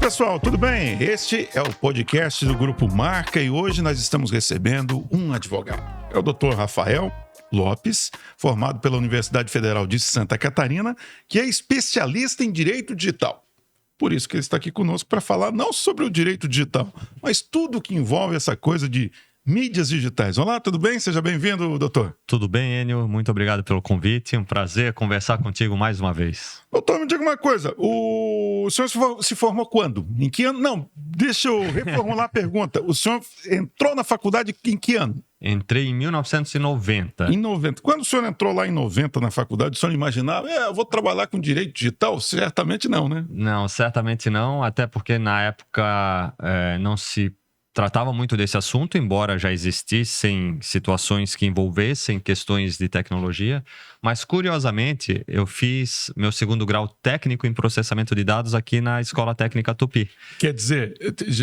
pessoal, tudo bem? Este é o podcast do Grupo Marca e hoje nós estamos recebendo um advogado. É o Dr. Rafael Lopes, formado pela Universidade Federal de Santa Catarina, que é especialista em direito digital. Por isso que ele está aqui conosco para falar não sobre o direito digital, mas tudo que envolve essa coisa de mídias digitais. Olá, tudo bem? Seja bem-vindo, doutor. Tudo bem, Enio? Muito obrigado pelo convite. Um prazer conversar contigo mais uma vez. Doutor, me diga uma coisa. O senhor se formou quando? Em que ano? Não, deixa eu reformular a pergunta. O senhor entrou na faculdade em que ano? Entrei em 1990. Em 90. Quando o senhor entrou lá em 90 na faculdade, o senhor imaginava, eu vou trabalhar com direito digital? Certamente não, né? Não, certamente não, até porque na época não se tratava muito desse assunto, embora já existissem situações que envolvessem questões de tecnologia, mas curiosamente eu fiz meu segundo grau técnico em processamento de dados aqui na Escola Técnica Tupi. Quer dizer,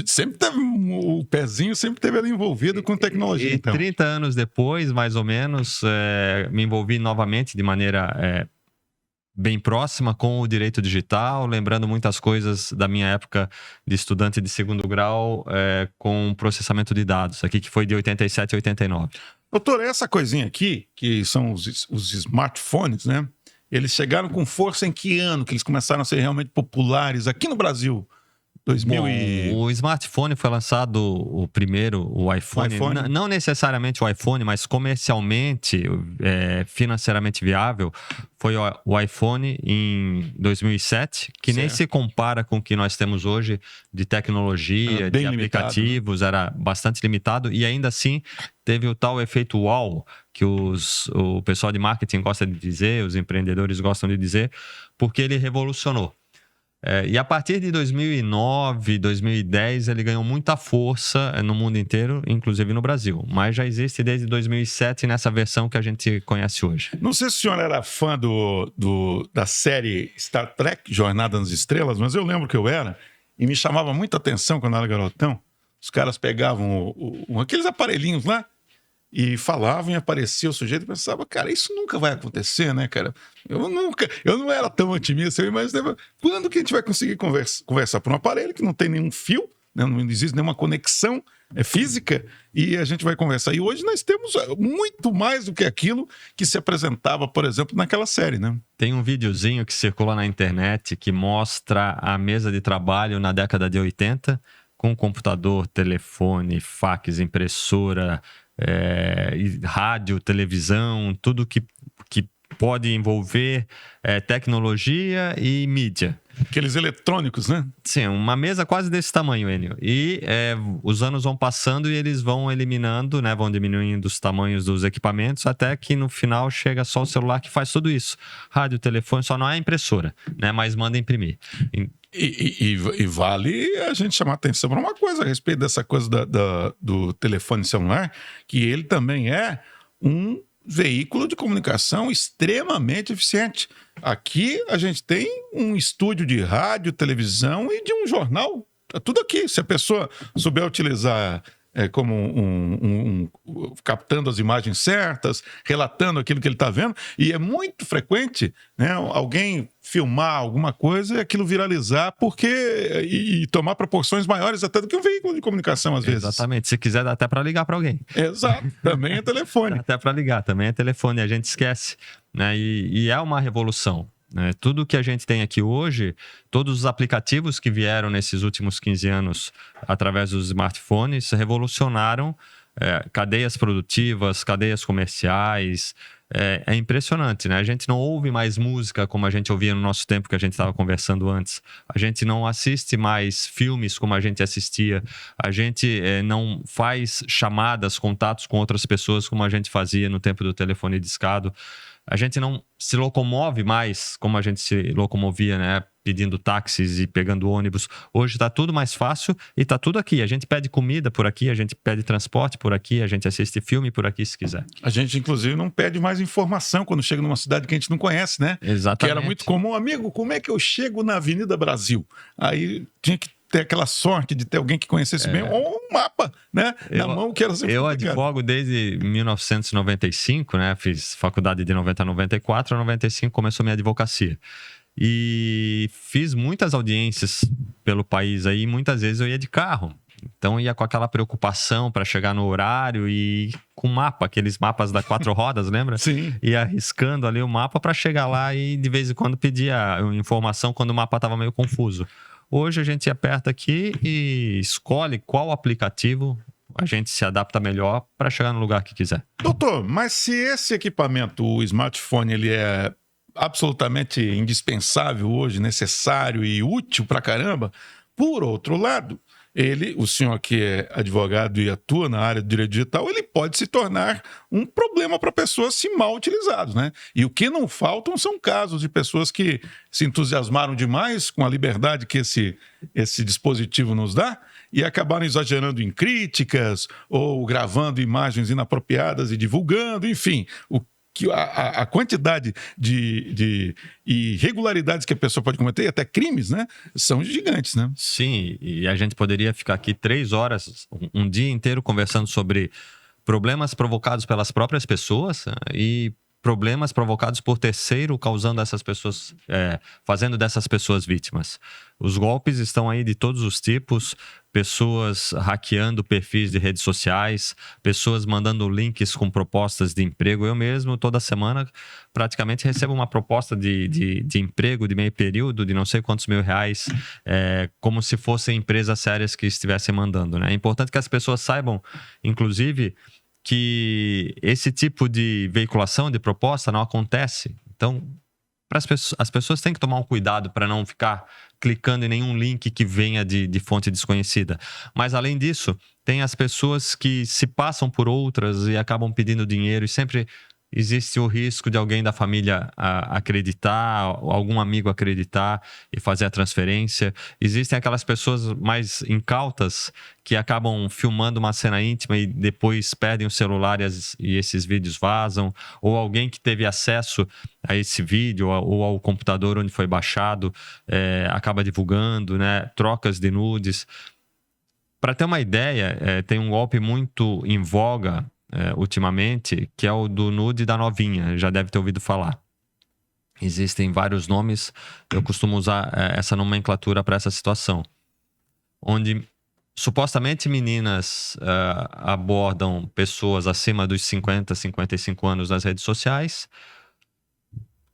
sempre teve o pezinho sempre teve ali envolvido com tecnologia. E então. 30 anos depois, mais ou menos, me envolvi novamente de maneira bem próxima com o direito digital, lembrando muitas coisas da minha época de estudante de segundo grau com processamento de dados, aqui que foi de 87 a 89. Doutor, essa coisinha aqui, que são os smartphones, né? Eles chegaram com força em que ano que eles começaram a ser realmente populares aqui no Brasil? O smartphone foi lançado o primeiro, o iPhone. Não necessariamente o iPhone, mas comercialmente, financeiramente viável, foi o iPhone em 2007, que nem se compara com o que nós temos hoje de tecnologia, de aplicativos, era bastante limitado e ainda assim teve o tal efeito wow, que o pessoal de marketing gosta de dizer, os empreendedores gostam de dizer, porque ele revolucionou. E a partir de 2009, 2010, ele ganhou muita força no mundo inteiro, inclusive no Brasil. Mas já existe desde 2007 nessa versão que a gente conhece hoje. Não sei se o senhor era fã da série Star Trek, Jornada nas Estrelas, mas eu lembro que eu era, e me chamava muita atenção quando eu era garotão. Os caras pegavam aqueles aparelhinhos lá, e falavam e aparecia o sujeito e pensava, cara, isso nunca vai acontecer, né, cara? Eu não era tão otimista, eu imaginava, quando que a gente vai conseguir conversar por um aparelho que não tem nenhum fio, né, não existe nenhuma conexão física, e a gente vai conversar. E hoje nós temos muito mais do que aquilo que se apresentava, por exemplo, naquela série, né? Tem um videozinho que circula na internet que mostra a mesa de trabalho na década de 80, com computador, telefone, fax, impressora, rádio, televisão, tudo que pode envolver tecnologia e mídia. Aqueles eletrônicos, né? Sim, uma mesa quase desse tamanho, Enio. E os anos vão passando e eles vão eliminando, né, vão diminuindo os tamanhos dos equipamentos, até que no final chega só o celular que faz tudo isso. Rádio, telefone, só não é impressora, né, mas manda imprimir. E vale a gente chamar atenção para uma coisa a respeito dessa coisa do telefone celular, que ele também é um veículo de comunicação extremamente eficiente. Aqui a gente tem um estúdio de rádio, televisão e de um jornal. Tá tudo aqui. Se a pessoa souber utilizar como captando as imagens certas, relatando aquilo que ele está vendo, e é muito frequente, né, alguém filmar alguma coisa e aquilo viralizar e tomar proporções maiores até do que um veículo de comunicação às vezes. Exatamente, se quiser dá até para ligar para alguém. Exato, também é telefone. Dá até para ligar, também é telefone, a gente esquece, né? E é uma revolução. Tudo que a gente tem aqui hoje, todos os aplicativos que vieram nesses últimos 15 anos através dos smartphones revolucionaram cadeias produtivas, cadeias comerciais. É impressionante, né? A gente não ouve mais música como a gente ouvia no nosso tempo que a gente estava conversando antes. A gente não assiste mais filmes como a gente assistia. A gente não faz chamadas, contatos com outras pessoas como a gente fazia no tempo do telefone discado. A gente não se locomove mais como a gente se locomovia, né? Pedindo táxis e pegando ônibus. Hoje está tudo mais fácil e está tudo aqui. A gente pede comida por aqui, a gente pede transporte por aqui, a gente assiste filme por aqui se quiser. A gente, inclusive, não pede mais informação quando chega numa cidade que a gente não conhece, né? Exatamente. Que era muito comum. Amigo, como é que eu chego na Avenida Brasil? Aí tinha que ter aquela sorte de ter alguém que conhecesse bem, ou um mapa, né? Na mão, que era sempre Eu complicado. advogo desde 1995, né? Fiz faculdade de 90 a 94, a 95 começou minha advocacia. e fiz muitas audiências pelo país aí, muitas vezes eu ia de carro. Então ia com aquela preocupação para chegar no horário e com mapa, aqueles mapas da 4 rodas, lembra? Sim. Ia arriscando ali o mapa para chegar lá e de vez em quando pedia informação quando o mapa estava meio confuso. Hoje a gente aperta aqui e escolhe qual aplicativo a gente se adapta melhor para chegar no lugar que quiser. Doutor, mas se esse equipamento, o smartphone, ele é absolutamente indispensável hoje, necessário e útil pra caramba, por outro lado, o senhor que é advogado e atua na área do direito digital, ele pode se tornar um problema para pessoas se mal utilizados, né? E o que não faltam são casos de pessoas que se entusiasmaram demais com a liberdade que esse dispositivo nos dá e acabaram exagerando em críticas ou gravando imagens inapropriadas e divulgando, enfim, a quantidade de irregularidades que a pessoa pode cometer, e até crimes, né, são gigantes, né? Sim, e a gente poderia ficar aqui 3 horas, um dia inteiro conversando sobre problemas provocados pelas próprias pessoas e problemas provocados por terceiro, causando essas pessoas, fazendo dessas pessoas vítimas. Os golpes estão aí de todos os tipos, pessoas hackeando perfis de redes sociais, pessoas mandando links com propostas de emprego. Eu mesmo, toda semana, praticamente recebo uma proposta de emprego de meio período, de não sei quantos R$1.000, como se fossem empresas sérias que estivessem mandando, né? É importante que as pessoas saibam, inclusive, que esse tipo de veiculação de proposta não acontece. Então, as pessoas têm que tomar um cuidado para não ficar clicando em nenhum link que venha de fonte desconhecida. Mas, além disso, tem as pessoas que se passam por outras e acabam pedindo dinheiro e sempre existe o risco de alguém da família acreditar, algum amigo acreditar e fazer a transferência. Existem aquelas pessoas mais incautas que acabam filmando uma cena íntima e depois perdem o celular e esses vídeos vazam. Ou alguém que teve acesso a esse vídeo ou ao computador onde foi baixado acaba divulgando, né? Trocas de nudes. Para ter uma ideia, tem um golpe muito em voga ultimamente, que é o do nude da novinha, já deve ter ouvido falar. Existem vários nomes, eu costumo usar essa nomenclatura para essa situação, onde supostamente meninas abordam pessoas acima dos 50, 55 anos nas redes sociais,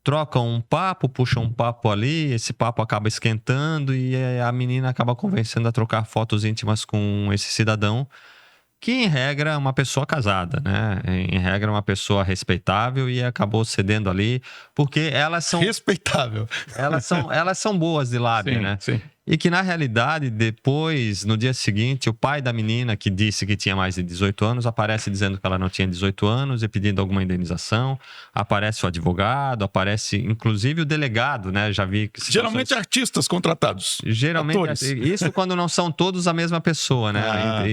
trocam um papo, puxam um papo ali, esse papo acaba esquentando e a menina acaba convencendo a trocar fotos íntimas com esse cidadão, que em regra é uma pessoa casada, né? Em regra é uma pessoa respeitável e acabou cedendo ali, porque elas são... Respeitável. Elas são boas de lábia, Sim, né? sim. E que, na realidade, depois, no dia seguinte, o pai da menina, que disse que tinha mais de 18 anos, aparece dizendo que ela não tinha 18 anos e pedindo alguma indenização. Aparece o advogado, aparece, inclusive, o delegado, né? Já vi que... Geralmente artistas contratados. Geralmente, atores. Isso quando não são todos a mesma pessoa, né?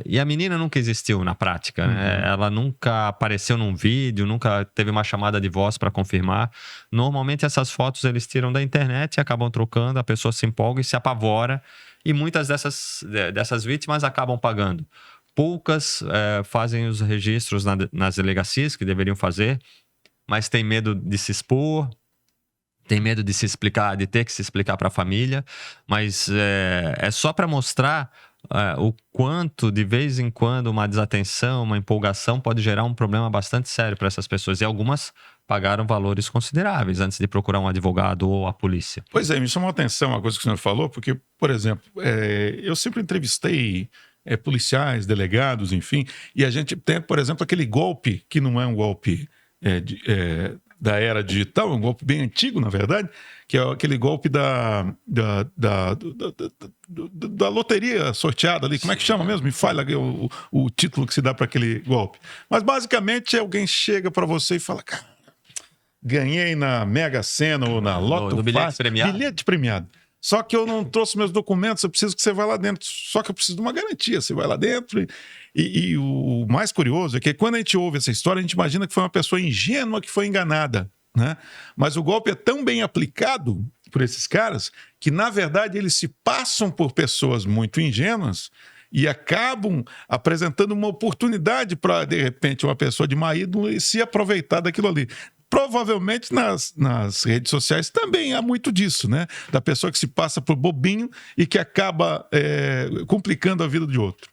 E a menina nunca existiu na prática, né? Ela nunca apareceu num vídeo, nunca teve uma chamada de voz para confirmar. Normalmente essas fotos eles tiram da internet e acabam trocando, a pessoa se empolga e se apavora, e muitas dessas vítimas acabam pagando. Poucas fazem os registros nas delegacias, que deveriam fazer, mas tem medo de se expor, tem medo de se explicar, de ter que se explicar para a família, mas é só para mostrar o quanto, de vez em quando, uma desatenção, uma empolgação pode gerar um problema bastante sério para essas pessoas. E algumas pagaram valores consideráveis antes de procurar um advogado ou a polícia. Pois é, me chamou a atenção a coisa que o senhor falou, porque, por exemplo, eu sempre entrevistei policiais, delegados, enfim, e a gente tem, por exemplo, aquele golpe, que não é um golpe da era digital, é um golpe bem antigo, na verdade, que é aquele golpe da loteria sorteada ali. Como é que chama mesmo? Me fala o título que se dá para aquele golpe. Mas, basicamente, alguém chega para você e fala, cara, ganhei na Mega Sena ou na Loto no bilhete premiado. Bilhete premiado. Só que eu não trouxe meus documentos, eu preciso que você vá lá dentro. Só que eu preciso de uma garantia. Você vai lá dentro e o mais curioso é que quando a gente ouve essa história, a gente imagina que foi uma pessoa ingênua que foi enganada, né? Mas o golpe é tão bem aplicado por esses caras que, na verdade, eles se passam por pessoas muito ingênuas e acabam apresentando uma oportunidade para, de repente, uma pessoa de má índole se aproveitar daquilo ali. provavelmente nas redes sociais também há muito disso, né? Da pessoa que se passa por bobinho e que acaba complicando a vida de outro.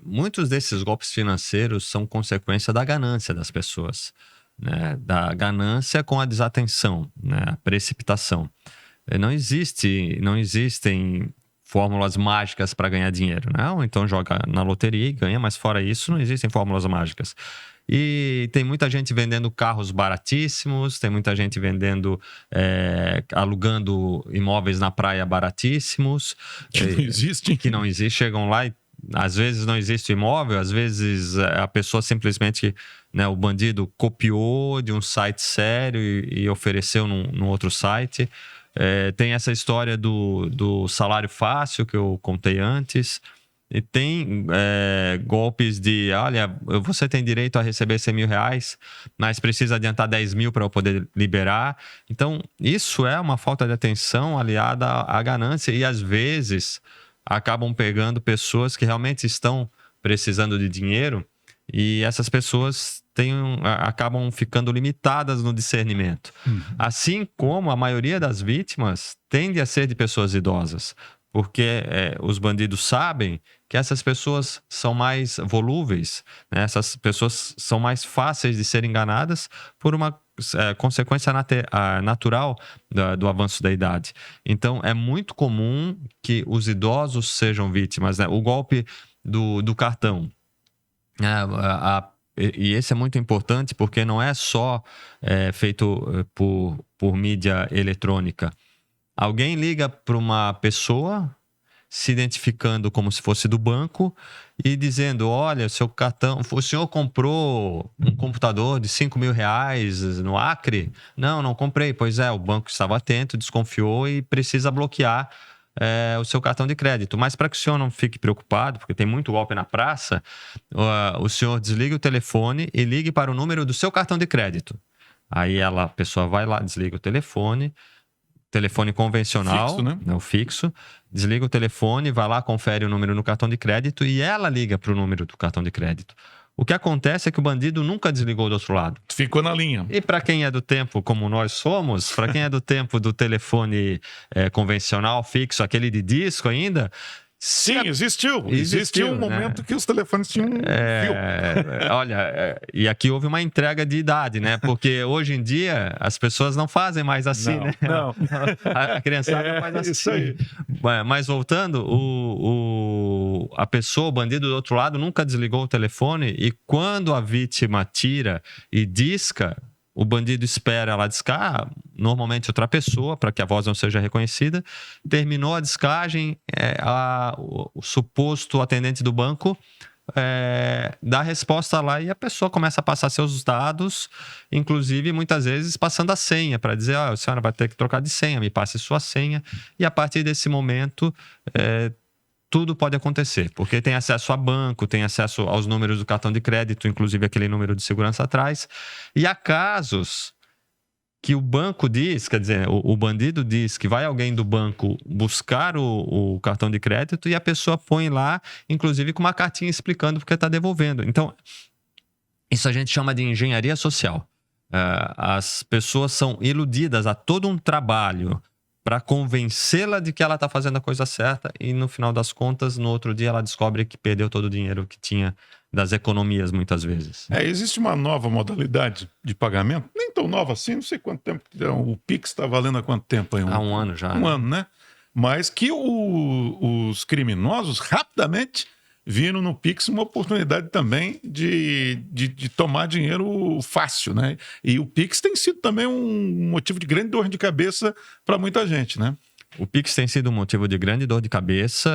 Muitos desses golpes financeiros são consequência da ganância das pessoas, né? Da ganância com a desatenção, né? A precipitação. Não existem fórmulas mágicas para ganhar dinheiro, né? Ou então joga na loteria e ganha, mas fora isso não existem fórmulas mágicas. E tem muita gente vendendo carros baratíssimos, tem muita gente alugando imóveis na praia baratíssimos. Que não existem. Que não existe, chegam lá e às vezes não existe o imóvel, às vezes a pessoa simplesmente, né, o bandido copiou de um site sério e ofereceu num outro site. Tem essa história do salário fácil que eu contei antes. E tem golpes de, olha, você tem direito a receber 100 mil reais, mas precisa adiantar 10 mil para eu poder liberar. Então, isso é uma falta de atenção aliada à ganância e, às vezes, acabam pegando pessoas que realmente estão precisando de dinheiro e essas pessoas acabam ficando limitadas no discernimento. Assim como a maioria das vítimas tende a ser de pessoas idosas, porque os bandidos sabem que essas pessoas são mais volúveis, né? Essas pessoas são mais fáceis de serem enganadas por uma consequência natural do avanço da idade. Então, é muito comum que os idosos sejam vítimas, né? O golpe do cartão. E esse é muito importante porque não é só feito por mídia eletrônica. Alguém liga para uma pessoa se identificando como se fosse do banco e dizendo, olha, seu cartão, o senhor comprou um computador de 5 mil reais no Acre? Não comprei. Pois o banco estava atento, desconfiou e precisa bloquear o seu cartão de crédito. Mas para que o senhor não fique preocupado, porque tem muito golpe na praça, o senhor desliga o telefone e ligue para o número do seu cartão de crédito. Aí a pessoa vai lá, desliga o telefone convencional, fixo, né? O fixo, desliga o telefone, vai lá, confere o número no cartão de crédito e ela liga para o número do cartão de crédito. O que acontece é que o bandido nunca desligou do outro lado. Ficou na linha. E para quem é do tempo como nós somos, para quem é do tempo do telefone convencional, fixo, aquele de disco ainda... Sim, existiu um momento, né, que os telefones tinham um fio. Olha, e aqui houve uma entrega de idade, né? Porque hoje em dia as pessoas não fazem mais assim, né? Não. A criançada faz assim. Isso aí. Mas voltando, a pessoa, o bandido do outro lado, nunca desligou o telefone e quando a vítima tira e disca, o bandido espera ela discar, normalmente outra pessoa, para que a voz não seja reconhecida. Terminou a discagem, o suposto atendente do banco dá a resposta lá e a pessoa começa a passar seus dados, inclusive muitas vezes passando a senha, para dizer, a senhora vai ter que trocar de senha, me passe sua senha. E a partir desse momento... tudo pode acontecer, porque tem acesso a banco, tem acesso aos números do cartão de crédito, inclusive aquele número de segurança atrás. E há casos que o banco diz, quer dizer, o bandido diz que vai alguém do banco buscar o cartão de crédito e a pessoa põe lá, inclusive com uma cartinha explicando porque está devolvendo. Então, isso a gente chama de engenharia social. As pessoas são iludidas a todo um trabalho para convencê-la de que ela está fazendo a coisa certa e, no final das contas, no outro dia ela descobre que perdeu todo o dinheiro que tinha das economias, muitas vezes. Existe uma nova modalidade de pagamento, nem tão nova assim, não sei quanto tempo. O Pix está valendo há quanto tempo? Há um ano já. Um ano, né? Mas que os criminosos rapidamente viram no Pix uma oportunidade também de tomar dinheiro fácil, né? E o Pix tem sido também um motivo de grande dor de cabeça para muita gente, né? O Pix tem sido um motivo de grande dor de cabeça.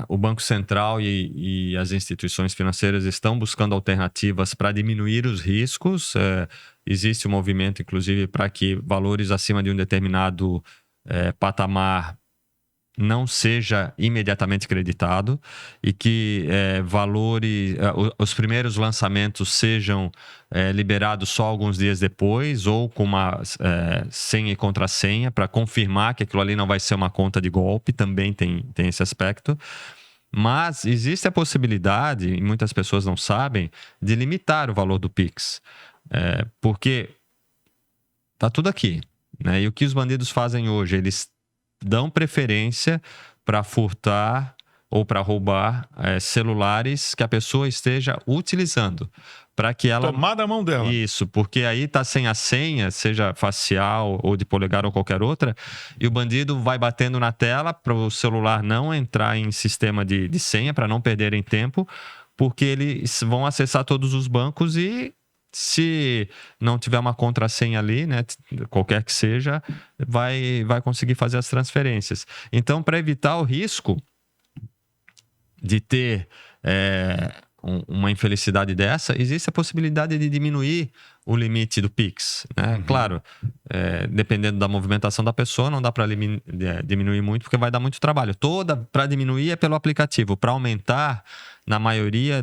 O Banco Central e as instituições financeiras estão buscando alternativas para diminuir os riscos. Existe um movimento, inclusive, para que valores acima de um determinado patamar não seja imediatamente creditado e que os primeiros lançamentos sejam liberados só alguns dias depois ou com uma senha e contrassenha para confirmar que aquilo ali não vai ser uma conta de golpe, também tem esse aspecto. Mas existe a possibilidade, e muitas pessoas não sabem, de limitar o valor do Pix. Porque tá tudo aqui, né? E o que os bandidos fazem hoje? Eles dão preferência para furtar ou para roubar celulares que a pessoa esteja utilizando, para que ela... Tomar da mão dela. Isso, porque aí está sem a senha, seja facial ou de polegar ou qualquer outra, e o bandido vai batendo na tela para o celular não entrar em sistema de senha, para não perderem tempo, porque eles vão acessar todos os bancos e, se não tiver uma contrassenha ali, né, qualquer que seja, vai conseguir fazer as transferências. Então, para evitar o risco de ter uma infelicidade dessa, existe a possibilidade de diminuir o limite do Pix, né? Claro, dependendo da movimentação da pessoa, não dá para diminuir muito, porque vai dar muito trabalho. Para diminuir é pelo aplicativo. Para aumentar, na maioria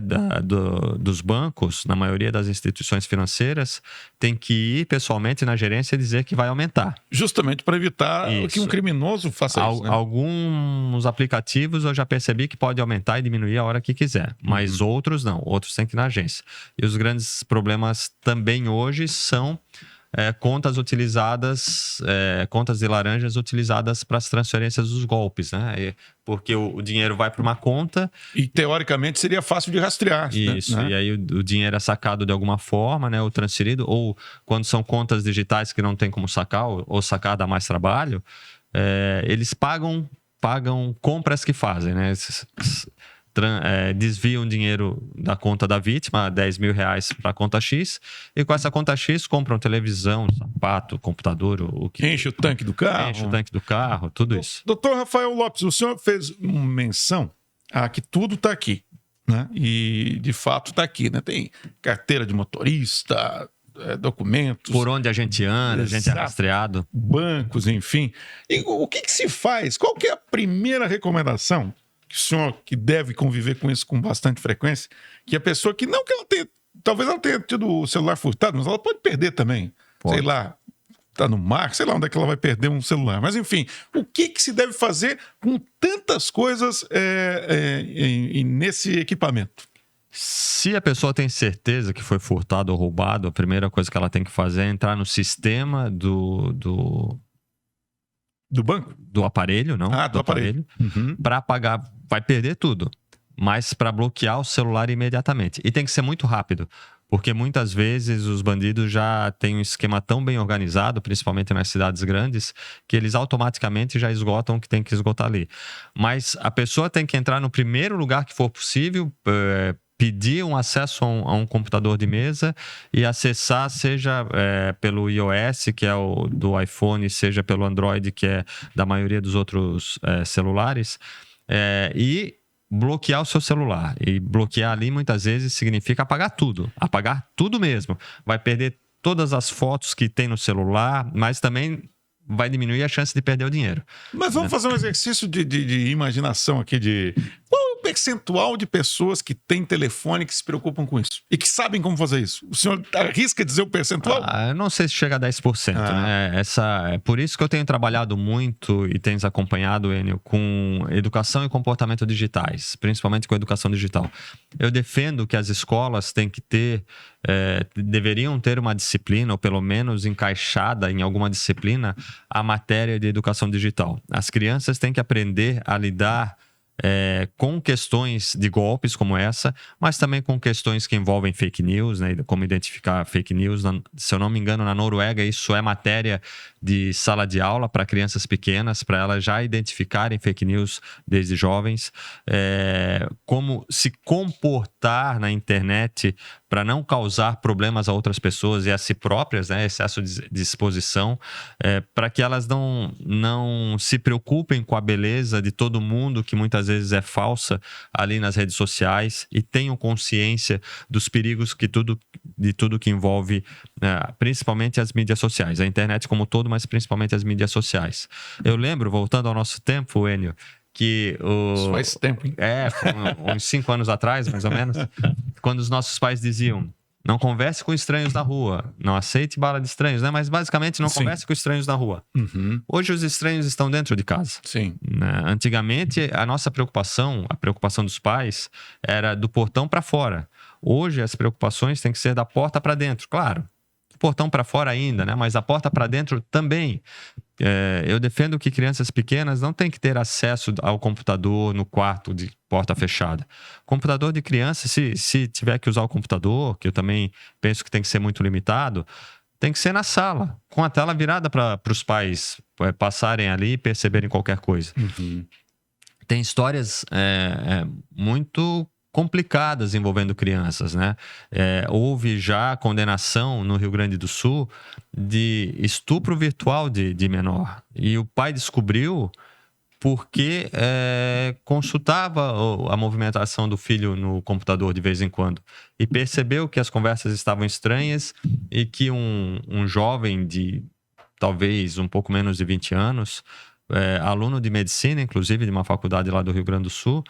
dos bancos, na maioria das instituições financeiras, tem que ir pessoalmente na gerência e dizer que vai aumentar. Justamente para evitar que um criminoso faça isso. Né? Alguns aplicativos eu já percebi que pode aumentar e diminuir a hora que quiser, mas outros não. Outros têm que ir na agência. E os grandes problemas também hoje são contas utilizadas, contas de laranjas utilizadas para as transferências dos golpes, né? Porque o dinheiro vai para uma conta... E, teoricamente, seria fácil de rastrear. Isso, né? E aí o dinheiro é sacado de alguma forma, né? Ou transferido, ou quando são contas digitais que não tem como sacar, ou sacar dá mais trabalho, eles pagam compras que fazem, né? Desviam dinheiro da conta da vítima, R$10.000 para a conta X, e com essa conta X compram televisão, sapato, computador, o que... Enche o tanque do carro. Enche o tanque do carro, tudo isso. Doutor Rafael Lopes, o senhor fez uma menção a que tudo está aqui, né? E, de fato, está aqui, né? Tem carteira de motorista, documentos... Por onde a gente anda, a gente é rastreado. Bancos, enfim. E o que se faz? Qual que é a primeira recomendação que o senhor, que deve conviver com isso com bastante frequência, que a pessoa que não que ela tenha, talvez ela tenha tido o celular furtado, mas ela pode perder também. Pode. Sei lá, tá no mar, sei lá onde é que ela vai perder um celular. Mas enfim, o que se deve fazer com tantas coisas nesse equipamento? Se a pessoa tem certeza que foi furtado ou roubado, a primeira coisa que ela tem que fazer é entrar no sistema do banco? Do aparelho, não? Do aparelho. Para apagar, vai perder tudo, mas para bloquear o celular imediatamente. E tem que ser muito rápido, porque muitas vezes os bandidos já têm um esquema tão bem organizado, principalmente nas cidades grandes, que eles automaticamente já esgotam o que tem que esgotar ali. Mas a pessoa tem que entrar no primeiro lugar que for possível, pedir um acesso a um computador de mesa e acessar, seja pelo iOS, que é o do iPhone, seja pelo Android, que é da maioria dos outros celulares, e bloquear o seu celular. E bloquear ali muitas vezes significa apagar tudo mesmo. Vai perder todas as fotos que tem no celular, mas também vai diminuir a chance de perder o dinheiro. Mas vamos fazer um exercício de imaginação aqui, qual é o percentual de pessoas que têm telefone que se preocupam com isso e que sabem como fazer isso? O senhor arrisca dizer o percentual? Eu não sei se chega a 10%. Né? É por isso que eu tenho trabalhado muito e tens acompanhado, Enio, com educação e comportamento digitais, principalmente com educação digital. Eu defendo que as escolas têm que deveriam ter uma disciplina, ou pelo menos encaixada em alguma disciplina, a matéria de educação digital. As crianças têm que aprender a lidar com questões de golpes como essa, mas também com questões que envolvem fake news, né? Como identificar fake news. Se eu não me engano, na Noruega, isso é matéria de sala de aula para crianças pequenas, para elas já identificarem fake news desde jovens, como se comportar na internet para não causar problemas a outras pessoas e a si próprias, né? Excesso de exposição, para que elas não se preocupem com a beleza de todo mundo, que muitas vezes é falsa ali nas redes sociais, e tenham consciência dos perigos de tudo que envolve, principalmente as mídias sociais, a internet como todo, mas principalmente as mídias sociais. Eu lembro, voltando ao nosso tempo, Enio, que Isso faz tempo, hein? Uns 5 anos atrás, mais ou menos, quando os nossos pais diziam: não converse com estranhos na rua, não aceite bala de estranhos, né? Mas basicamente não converse com estranhos na rua. Hoje os estranhos estão dentro de casa. Sim. Né? Antigamente a nossa preocupação, a preocupação dos pais, era do portão para fora. Hoje as preocupações têm que ser da porta para dentro, claro. portão para fora ainda, né? Mas a porta para dentro também. Eu defendo que crianças pequenas não têm que ter acesso ao computador no quarto de porta fechada. Computador de criança, se tiver que usar o computador, que eu também penso que tem que ser muito limitado, tem que ser na sala, com a tela virada para os pais passarem ali e perceberem qualquer coisa. Uhum. Tem histórias muito complicadas envolvendo crianças, né? Houve já condenação no Rio Grande do Sul de estupro virtual de menor. E o pai descobriu porque consultava a movimentação do filho no computador de vez em quando. E percebeu que as conversas estavam estranhas e que um jovem de talvez um pouco menos de 20 anos, aluno de medicina, inclusive de uma faculdade lá do Rio Grande do Sul,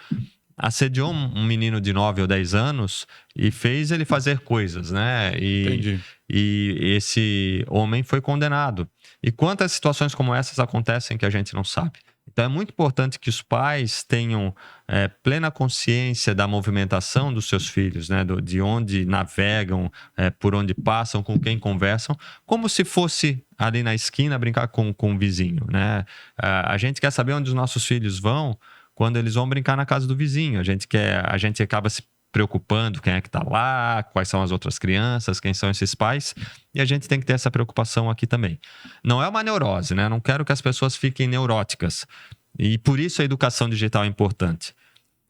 assediou um menino de 9 ou 10 anos e fez ele fazer coisas, né? Entendi. E esse homem foi condenado. E quantas situações como essas acontecem que a gente não sabe? Então é muito importante que os pais tenham plena consciência da movimentação dos seus filhos, né? De onde navegam, por onde passam, com quem conversam, como se fosse ali na esquina brincar com o vizinho, né? A gente quer saber onde os nossos filhos vão quando eles vão brincar na casa do vizinho. A gente acaba se preocupando quem é que está lá, quais são as outras crianças, quem são esses pais, e a gente tem que ter essa preocupação aqui também. Não é uma neurose, né? Não quero que as pessoas fiquem neuróticas, e por isso a educação digital é importante.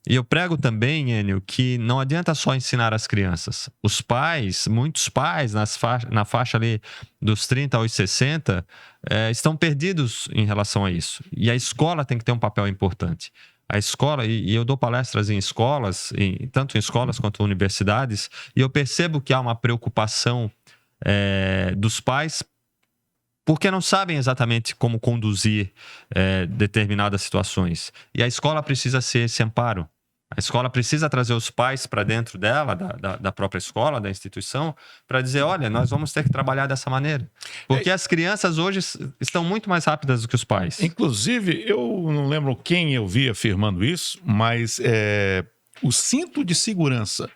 E eu prego também, Enio, que não adianta só ensinar as crianças. Os pais, muitos pais na faixa ali dos 30 aos 60, estão perdidos em relação a isso. E a escola tem que ter um papel importante. A escola, e eu dou palestras em escolas, tanto em escolas quanto em universidades, e eu percebo que há uma preocupação dos pais porque não sabem exatamente como conduzir determinadas situações. E a escola precisa ser esse amparo. A escola precisa trazer os pais para dentro dela, da própria escola, da instituição, para dizer, olha, nós vamos ter que trabalhar dessa maneira. Porque as crianças hoje estão muito mais rápidas do que os pais. Inclusive, eu não lembro quem eu vi afirmando isso, mas o cinto de segurança,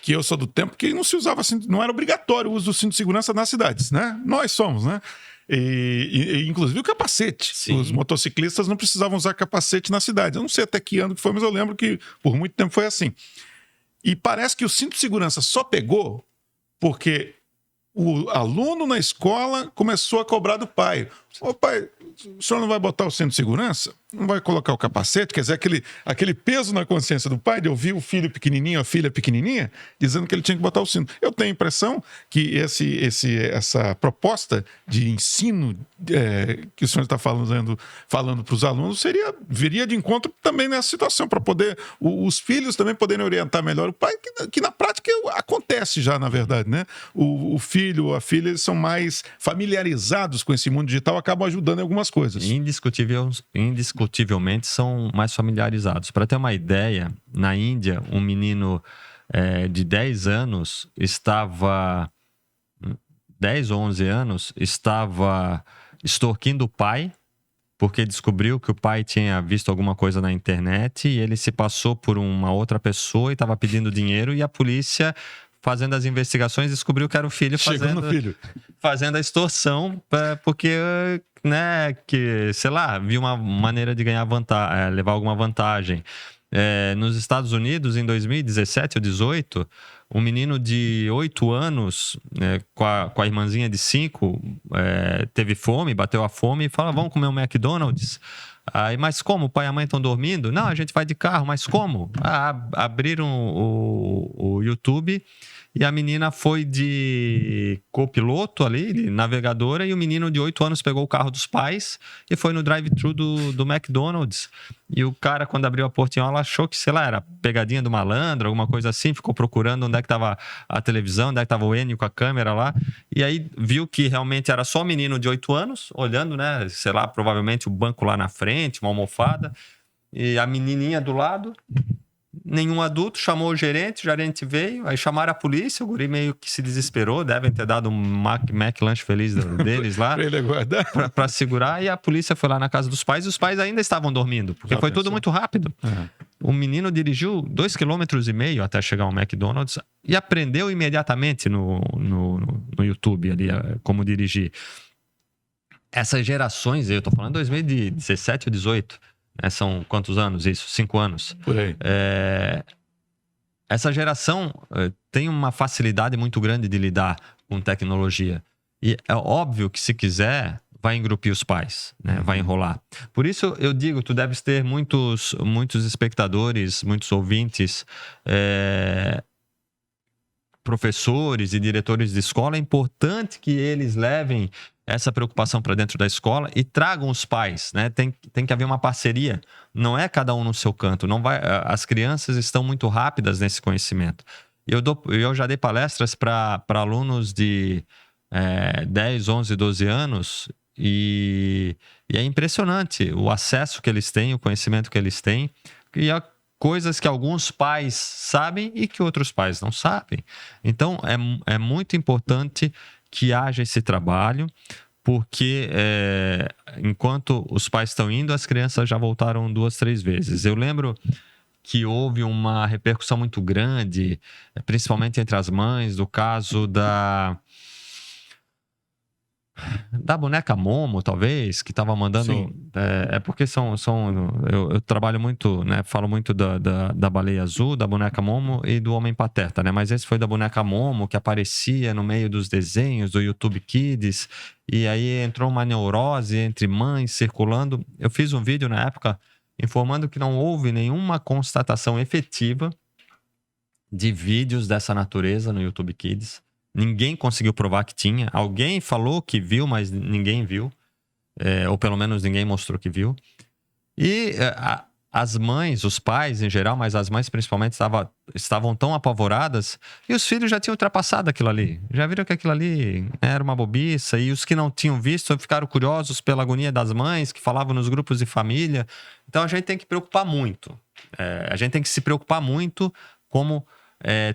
que eu sou do tempo que não se usava cinto, não era obrigatório o uso do cinto de segurança nas cidades, né? Nós somos, né? E inclusive o capacete. Sim. Os motociclistas não precisavam usar capacete na cidade. Eu não sei até que ano que foi, mas eu lembro que por muito tempo foi assim. E parece que o cinto de segurança só pegou porque o aluno na escola começou a cobrar do pai. Ô pai, o senhor não vai botar o cinto de segurança? Não vai colocar o capacete? Quer dizer, aquele peso na consciência do pai de ouvir o filho pequenininho, a filha pequenininha, dizendo que ele tinha que botar o cinto. Eu tenho a impressão que essa proposta de ensino que o senhor está falando para os alunos viria de encontro também nessa situação, para poder os filhos também poderem orientar melhor o pai, que na prática acontece já, na verdade, né? O filho ou a filha, eles são mais familiarizados com esse mundo digital, acabam ajudando em algumas coisas. Indiscutivelmente são mais familiarizados. Para ter uma ideia, na Índia, um menino de 10 anos estava... 10 ou 11 anos, estava extorquindo o pai, porque descobriu que o pai tinha visto alguma coisa na internet e ele se passou por uma outra pessoa e estava pedindo dinheiro, e a polícia, fazendo as investigações, descobriu que era o filho fazendo a extorsão, porque, né, que, sei lá, viu uma maneira de ganhar levar alguma vantagem. Nos Estados Unidos, em 2017 ou 2018, um menino de 8 anos, com a irmãzinha de 5, teve fome, bateu a fome e falou, vamos comer um McDonald's? Aí, mas como? O pai e a mãe estão dormindo? Não, a gente vai de carro, mas como? Abriram o YouTube e a menina foi de copiloto ali, de navegadora, e o menino de 8 anos pegou o carro dos pais e foi no drive-thru do McDonald's. E o cara, quando abriu a portinhola, achou que, sei lá, era pegadinha do malandro, alguma coisa assim, ficou procurando onde é que estava a televisão, onde é que estava o Enio com a câmera lá, e aí viu que realmente era só o menino de 8 anos, olhando, né, sei lá, provavelmente o banco lá na frente, uma almofada, e a menininha do lado. Nenhum adulto, chamou o gerente veio, aí chamaram a polícia, o guri meio que se desesperou, devem ter dado um Mac lanche feliz deles lá para segurar, e a polícia foi lá na casa dos pais, e os pais ainda estavam dormindo, porque foi tudo muito rápido. O menino dirigiu 2,5 km até chegar ao McDonald's e aprendeu imediatamente no no YouTube ali, como dirigir. Essas gerações, eu tô falando 2017 ou 2018, né? São quantos anos isso? 5 anos. Por aí. Essa geração tem uma facilidade muito grande de lidar com tecnologia. E é óbvio que, se quiser, vai engrupir os pais, né? Vai enrolar. Por isso, eu digo, tu deves ter muitos espectadores, muitos ouvintes, professores e diretores de escola. É importante que eles levem essa preocupação para dentro da escola e tragam os pais, né? Tem que haver uma parceria. Não é cada um no seu canto. As crianças estão muito rápidas nesse conhecimento. Eu já dei palestras para alunos de 10, 11, 12 anos e é impressionante o acesso que eles têm, o conhecimento que eles têm, e coisas que alguns pais sabem e que outros pais não sabem. Então, é muito importante que haja esse trabalho, porque enquanto os pais estão indo, as crianças já voltaram 2, 3 vezes. Eu lembro que houve uma repercussão muito grande, principalmente entre as mães, do caso da boneca Momo, talvez, que estava mandando... porque eu trabalho muito, né? Falo muito da baleia azul, da boneca Momo e do Homem Pateta, né? Mas esse foi da boneca Momo, que aparecia no meio dos desenhos do YouTube Kids, e aí entrou uma neurose entre mães circulando. Eu fiz um vídeo na época informando que não houve nenhuma constatação efetiva de vídeos dessa natureza no YouTube Kids. Ninguém conseguiu provar que tinha. Alguém falou que viu, mas ninguém viu. Ou pelo menos ninguém mostrou que viu. E as mães, os pais em geral, mas as mães principalmente estavam tão apavoradas, e os filhos já tinham ultrapassado aquilo ali. Já viram que aquilo ali era uma bobiça, e os que não tinham visto ficaram curiosos pela agonia das mães, que falavam nos grupos de família. Então a gente tem que preocupar muito. A gente tem que se preocupar muito como...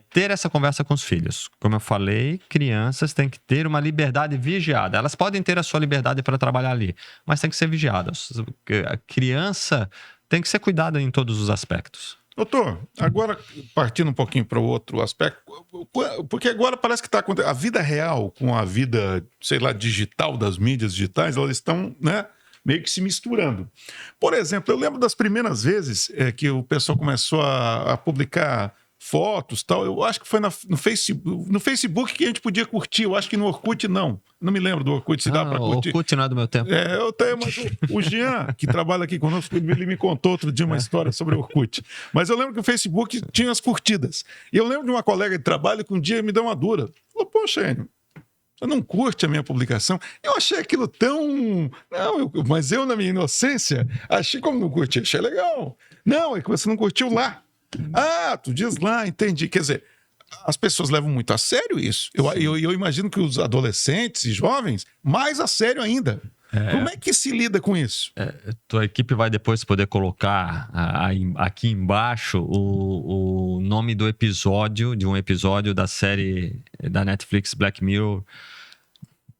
ter essa conversa com os filhos. Como eu falei, crianças têm que ter uma liberdade vigiada. Elas podem ter a sua liberdade para trabalhar ali, mas tem que ser vigiadas. A criança tem que ser cuidada em todos os aspectos. Doutor, agora partindo um pouquinho para o outro aspecto, porque agora parece que está acontecendo. A vida real com a vida, sei lá, digital, das mídias digitais, elas estão, né, meio que se misturando. Por exemplo, eu lembro das primeiras vezes que o pessoal começou a publicar fotos, tal. Eu acho que foi no Facebook que a gente podia curtir. Eu acho que no Orkut não. Não me lembro do Orkut, se dá para curtir. O Orkut não é do meu tempo. Eu tenho, mas o Jean, que trabalha aqui conosco, ele me contou outro dia uma história sobre o Orkut. Mas eu lembro que o Facebook tinha as curtidas. E eu lembro de uma colega de trabalho que um dia me deu uma dura. Falou, poxa, Enio, você não curte a minha publicação? Eu achei aquilo tão... Não, mas eu, na minha inocência, achei como não curti. Achei legal. Não, é que você não curtiu lá. Ah, tu diz lá, entendi. Quer dizer, as pessoas levam muito a sério isso. Eu imagino que os adolescentes e jovens, mais a sério ainda. Como é que se lida com isso? Tua equipe vai depois poder colocar aqui embaixo o nome do episódio, de um episódio da série da Netflix Black Mirror,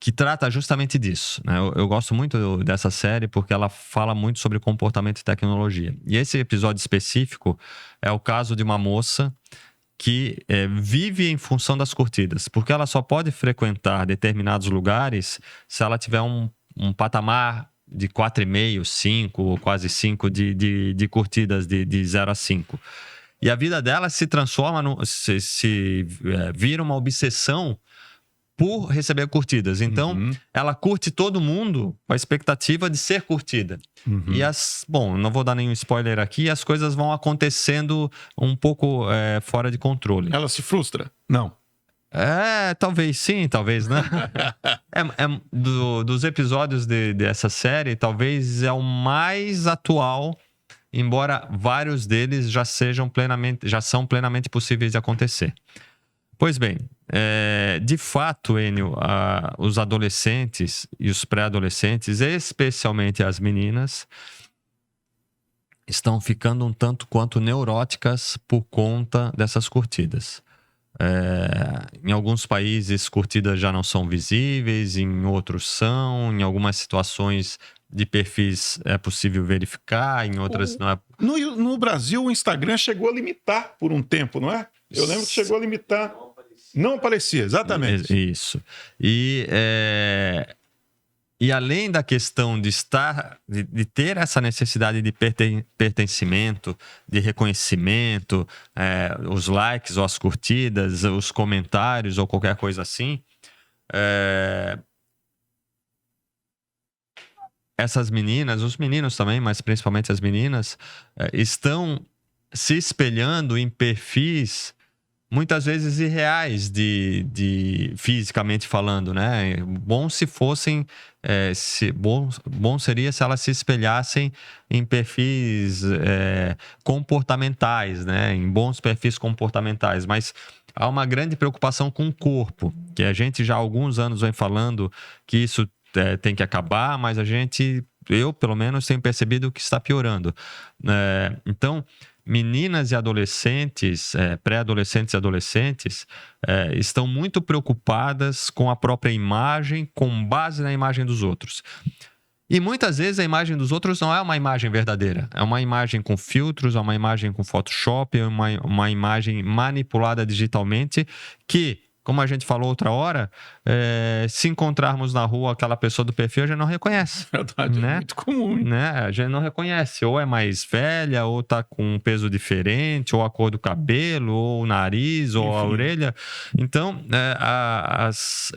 que trata justamente disso, né? Eu gosto muito dessa série porque ela fala muito sobre comportamento e tecnologia. E esse episódio específico é o caso de uma moça que vive em função das curtidas, porque ela só pode frequentar determinados lugares se ela tiver um patamar de 4,5, 5 ou quase 5 de curtidas de 0 a 5. E a vida dela se transforma, vira uma obsessão por receber curtidas. Então, ela curte todo mundo com a expectativa de ser curtida. E bom, não vou dar nenhum spoiler aqui, as coisas vão acontecendo um pouco fora de controle. Ela se frustra? Não. Talvez sim, talvez não. Dos episódios dessa série, talvez é o mais atual, embora vários deles já são plenamente possíveis de acontecer. Pois bem, de fato, Enio, os adolescentes e os pré-adolescentes, especialmente as meninas, estão ficando um tanto quanto neuróticas por conta dessas curtidas. Em alguns países, curtidas já não são visíveis, em outros são, em algumas situações de perfis é possível verificar, em outras não é. No Brasil, o Instagram chegou a limitar por um tempo, não é? Eu lembro que chegou a limitar. Não aparecia, exatamente. Isso. E além da questão de ter essa necessidade de pertencimento, de reconhecimento, os likes ou as curtidas, os comentários ou qualquer coisa assim, essas meninas, os meninos também, mas principalmente as meninas, estão se espelhando em perfis muitas vezes irreais de fisicamente falando, né? Bom se fossem, bom seria se elas se espelhassem em perfis comportamentais, né? Em bons perfis comportamentais, mas há uma grande preocupação com o corpo, que a gente já há alguns anos vem falando que isso tem que acabar, mas eu pelo menos tenho percebido que está piorando. Então, meninas e adolescentes, pré-adolescentes e adolescentes, estão muito preocupadas com a própria imagem, com base na imagem dos outros. E muitas vezes a imagem dos outros não é uma imagem verdadeira. É uma imagem com filtros, é uma imagem com Photoshop, é uma imagem manipulada digitalmente que, como a gente falou outra hora, se encontrarmos na rua aquela pessoa do perfil, a gente não reconhece. Verdade, né? É muito comum. Hein? Né? A gente não reconhece. Ou é mais velha, ou tá com um peso diferente, ou a cor do cabelo, ou o nariz, ou a orelha. Então,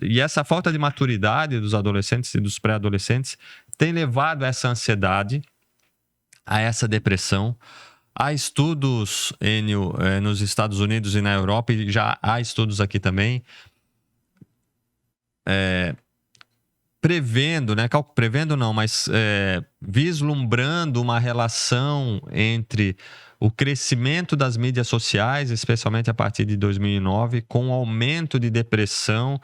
e essa falta de maturidade dos adolescentes e dos pré-adolescentes tem levado a essa ansiedade, a essa depressão. Há estudos, Enio, nos Estados Unidos e na Europa, e já há estudos aqui também, prevendo, né? Prevendo não, mas vislumbrando uma relação entre o crescimento das mídias sociais, especialmente a partir de 2009, com o aumento de depressão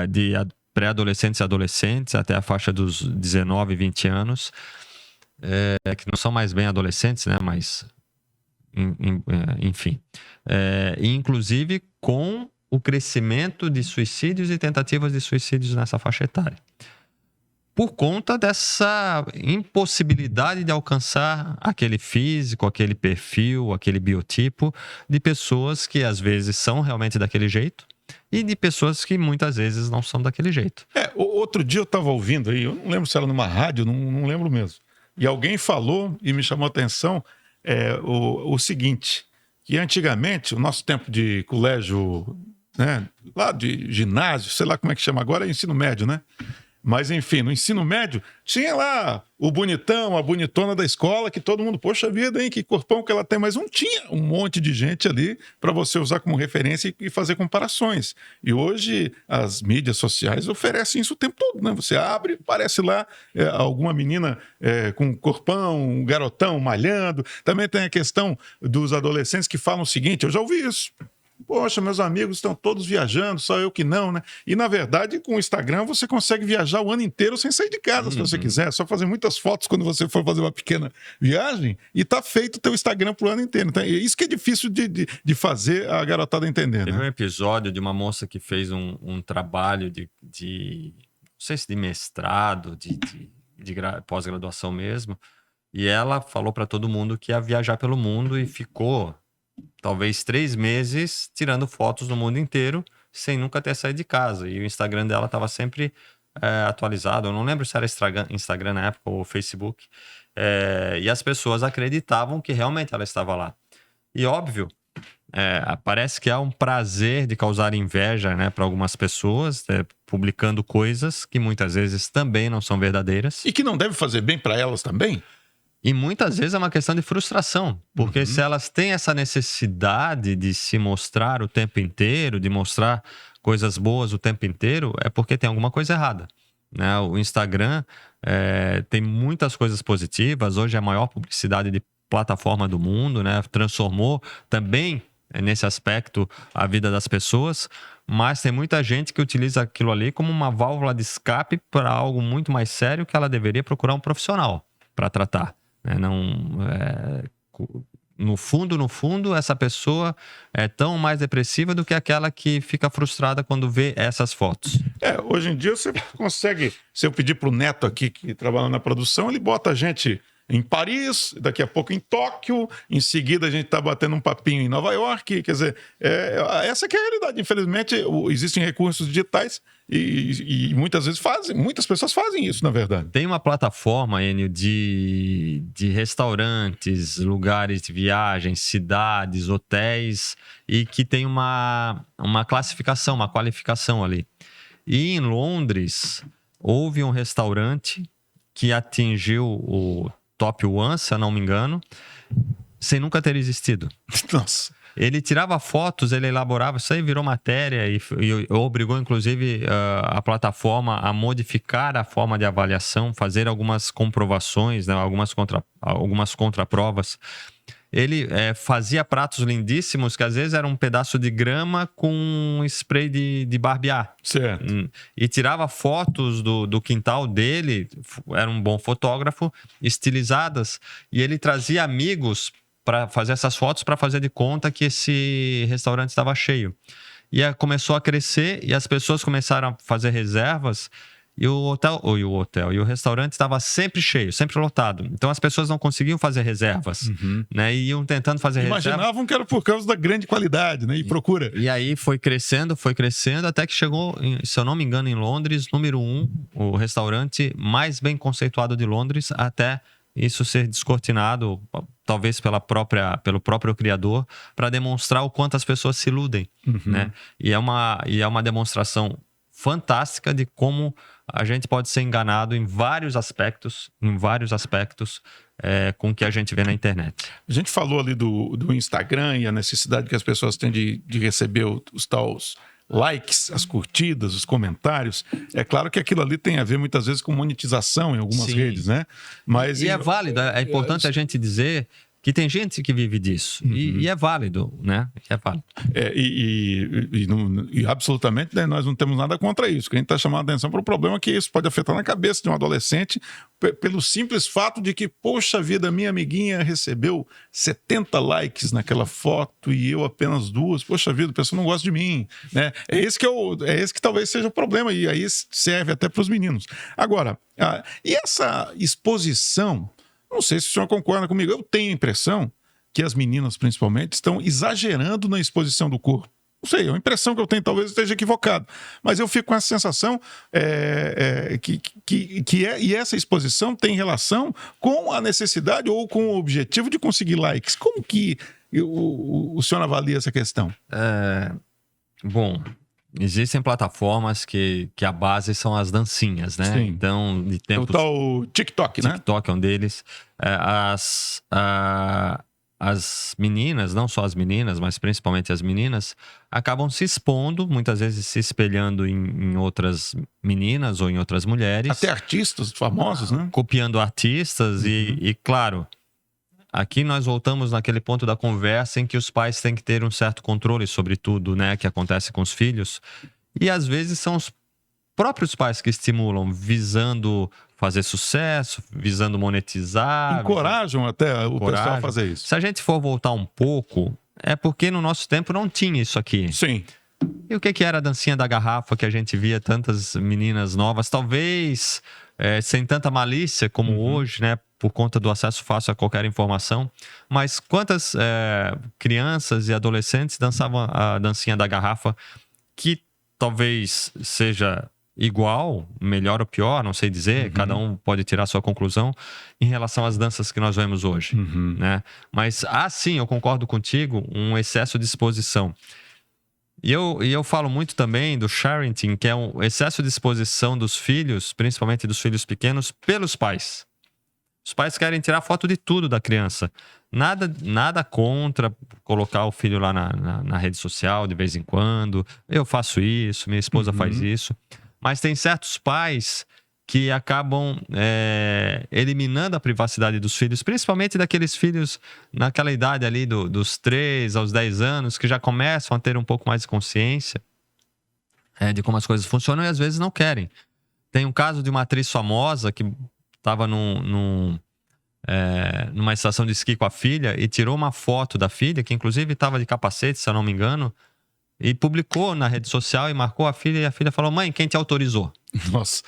de pré-adolescentes e adolescentes até a faixa dos 19, 20 anos. Que não são mais bem adolescentes, né? Mas, enfim. Inclusive com o crescimento de suicídios e tentativas de suicídios nessa faixa etária. Por conta dessa impossibilidade de alcançar aquele físico, aquele perfil, aquele biotipo de pessoas que às vezes são realmente daquele jeito e de pessoas que muitas vezes não são daquele jeito. Outro dia eu estava ouvindo aí, eu não lembro se era numa rádio, não lembro mesmo. E alguém falou e me chamou a atenção o seguinte, que antigamente, o nosso tempo de colégio, né, lá de ginásio, sei lá como é que chama agora, é ensino médio, né? Mas, enfim, no ensino médio, tinha lá o bonitão, a bonitona da escola, que todo mundo, poxa vida, hein, que corpão que ela tem. Mas não tinha um monte de gente ali para você usar como referência e fazer comparações. E hoje as mídias sociais oferecem isso o tempo todo, né? Você abre, aparece lá alguma menina com corpão, um garotão malhando. Também tem a questão dos adolescentes que falam o seguinte, eu já ouvi isso. Poxa, meus amigos estão todos viajando, só eu que não, né? E, na verdade, com o Instagram, você consegue viajar o ano inteiro sem sair de casa, se você quiser. É só fazer muitas fotos quando você for fazer uma pequena viagem e tá feito o teu Instagram pro ano inteiro. Então, isso que é difícil de fazer a garotada entender, Teve né? um episódio de uma moça que fez um trabalho de não sei se de mestrado, de pós-graduação mesmo, e ela falou para todo mundo que ia viajar pelo mundo e ficou talvez 3 meses tirando fotos do mundo inteiro sem nunca ter saído de casa. E o Instagram dela estava sempre atualizado. Eu não lembro se era Instagram na época ou Facebook. E as pessoas acreditavam que realmente ela estava lá. E óbvio, parece que há um prazer de causar inveja, né, para algumas pessoas, publicando coisas que muitas vezes também não são verdadeiras. E que não deve fazer bem para elas também. E muitas vezes é uma questão de frustração, porque se elas têm essa necessidade de se mostrar o tempo inteiro, de mostrar coisas boas o tempo inteiro, é porque tem alguma coisa errada, né? O Instagram tem muitas coisas positivas, hoje é a maior publicidade de plataforma do mundo, né? Transformou também, nesse aspecto, a vida das pessoas, mas tem muita gente que utiliza aquilo ali como uma válvula de escape para algo muito mais sério que ela deveria procurar um profissional para tratar. No fundo, essa pessoa é tão mais depressiva do que aquela que fica frustrada quando vê essas fotos. Hoje em dia você consegue, se eu pedir para o Neto aqui, que trabalha na produção, ele bota a gente em Paris, daqui a pouco em Tóquio, em seguida a gente está batendo um papinho em Nova York. Quer dizer, essa que é a realidade. Infelizmente, existem recursos digitais e muitas vezes muitas pessoas fazem isso, na verdade. Tem uma plataforma, Enio, de restaurantes, lugares de viagem, cidades, hotéis, e que tem uma classificação, uma qualificação ali. E em Londres, houve um restaurante que atingiu o top 1, se eu não me engano, sem nunca ter existido. Nossa. Ele tirava fotos, ele elaborava, isso aí virou matéria e obrigou, inclusive, a plataforma a modificar a forma de avaliação, fazer algumas comprovações, né, algumas contraprovas. Ele fazia pratos lindíssimos que às vezes era um pedaço de grama com um spray de barbear. Certo. E tirava fotos do quintal dele, era um bom fotógrafo, estilizadas, e ele trazia amigos para fazer essas fotos, para fazer de conta que esse restaurante estava cheio. E começou a crescer e as pessoas começaram a fazer reservas e o restaurante estava sempre cheio, sempre lotado. Então as pessoas não conseguiam fazer reservas, né? E iam tentando fazer reservas. Imaginavam que era por causa da grande qualidade, né? E procura. E aí foi crescendo, até que chegou, se eu não me engano, em Londres, número 1, o restaurante mais bem conceituado de Londres, até isso ser descortinado, talvez pelo próprio criador, para demonstrar o quanto as pessoas se iludem, né? E é uma demonstração fantástica de como a gente pode ser enganado em vários aspectos com o que a gente vê na internet. A gente falou ali do Instagram e a necessidade que as pessoas têm de receber os tais likes, as curtidas, os comentários. É claro que aquilo ali tem a ver muitas vezes com monetização em algumas redes, né? Mas é válido, é importante a gente dizer que tem gente que vive disso. E é válido, né? É válido. E absolutamente, né, nós não temos nada contra isso. Que a gente está chamando a atenção para o problema que isso pode afetar na cabeça de um adolescente pelo simples fato de que, poxa vida, minha amiguinha recebeu 70 likes naquela foto e eu apenas 2. Poxa vida, a pessoa não gosta de mim, né? É esse que talvez seja o problema e aí serve até para os meninos. Agora, e essa exposição... Não sei se o senhor concorda comigo. Eu tenho a impressão que as meninas, principalmente, estão exagerando na exposição do corpo. Não sei, é uma impressão que eu tenho, talvez esteja equivocado. Mas eu fico com essa sensação e essa exposição tem relação com a necessidade ou com o objetivo de conseguir likes. Como que o senhor avalia essa questão? Bom... Existem plataformas que a base são as dancinhas, né? Sim. Então, de tempos... O tal TikTok, né? TikTok é um deles. As meninas, não só as meninas, mas principalmente as meninas, acabam se expondo, muitas vezes se espelhando em outras meninas ou em outras mulheres. Até artistas famosos, né? Copiando artistas e, claro... Aqui nós voltamos naquele ponto da conversa em que os pais têm que ter um certo controle sobre tudo, né, que acontece com os filhos. E às vezes são os próprios pais que estimulam, visando fazer sucesso, visando monetizar. Encorajam até o pessoal a fazer isso. Se a gente for voltar um pouco, é porque no nosso tempo não tinha isso aqui. Sim. E o que era a dancinha da garrafa que a gente via tantas meninas novas, talvez sem tanta malícia como hoje, né? Por conta do acesso fácil a qualquer informação. Mas quantas crianças e adolescentes dançavam a dancinha da garrafa, que talvez seja igual, melhor ou pior, não sei dizer, cada um pode tirar sua conclusão em relação às danças que nós vemos hoje, né? Mas, sim, eu concordo contigo, um excesso de exposição. E eu falo muito também do sharing, que é um excesso de exposição dos filhos, principalmente dos filhos pequenos, pelos pais. Os pais querem tirar foto de tudo da criança. Nada contra colocar o filho lá na rede social de vez em quando. Eu faço isso, minha esposa faz isso. Mas tem certos pais que acabam eliminando a privacidade dos filhos, principalmente daqueles filhos naquela idade ali dos 3 aos 10 anos, que já começam a ter um pouco mais de consciência de como as coisas funcionam e às vezes não querem. Tem um caso de uma atriz famosa que estava numa estação de esqui com a filha e tirou uma foto da filha, que inclusive estava de capacete, se eu não me engano, e publicou na rede social e marcou a filha, e a filha falou: mãe, quem te autorizou? Nossa.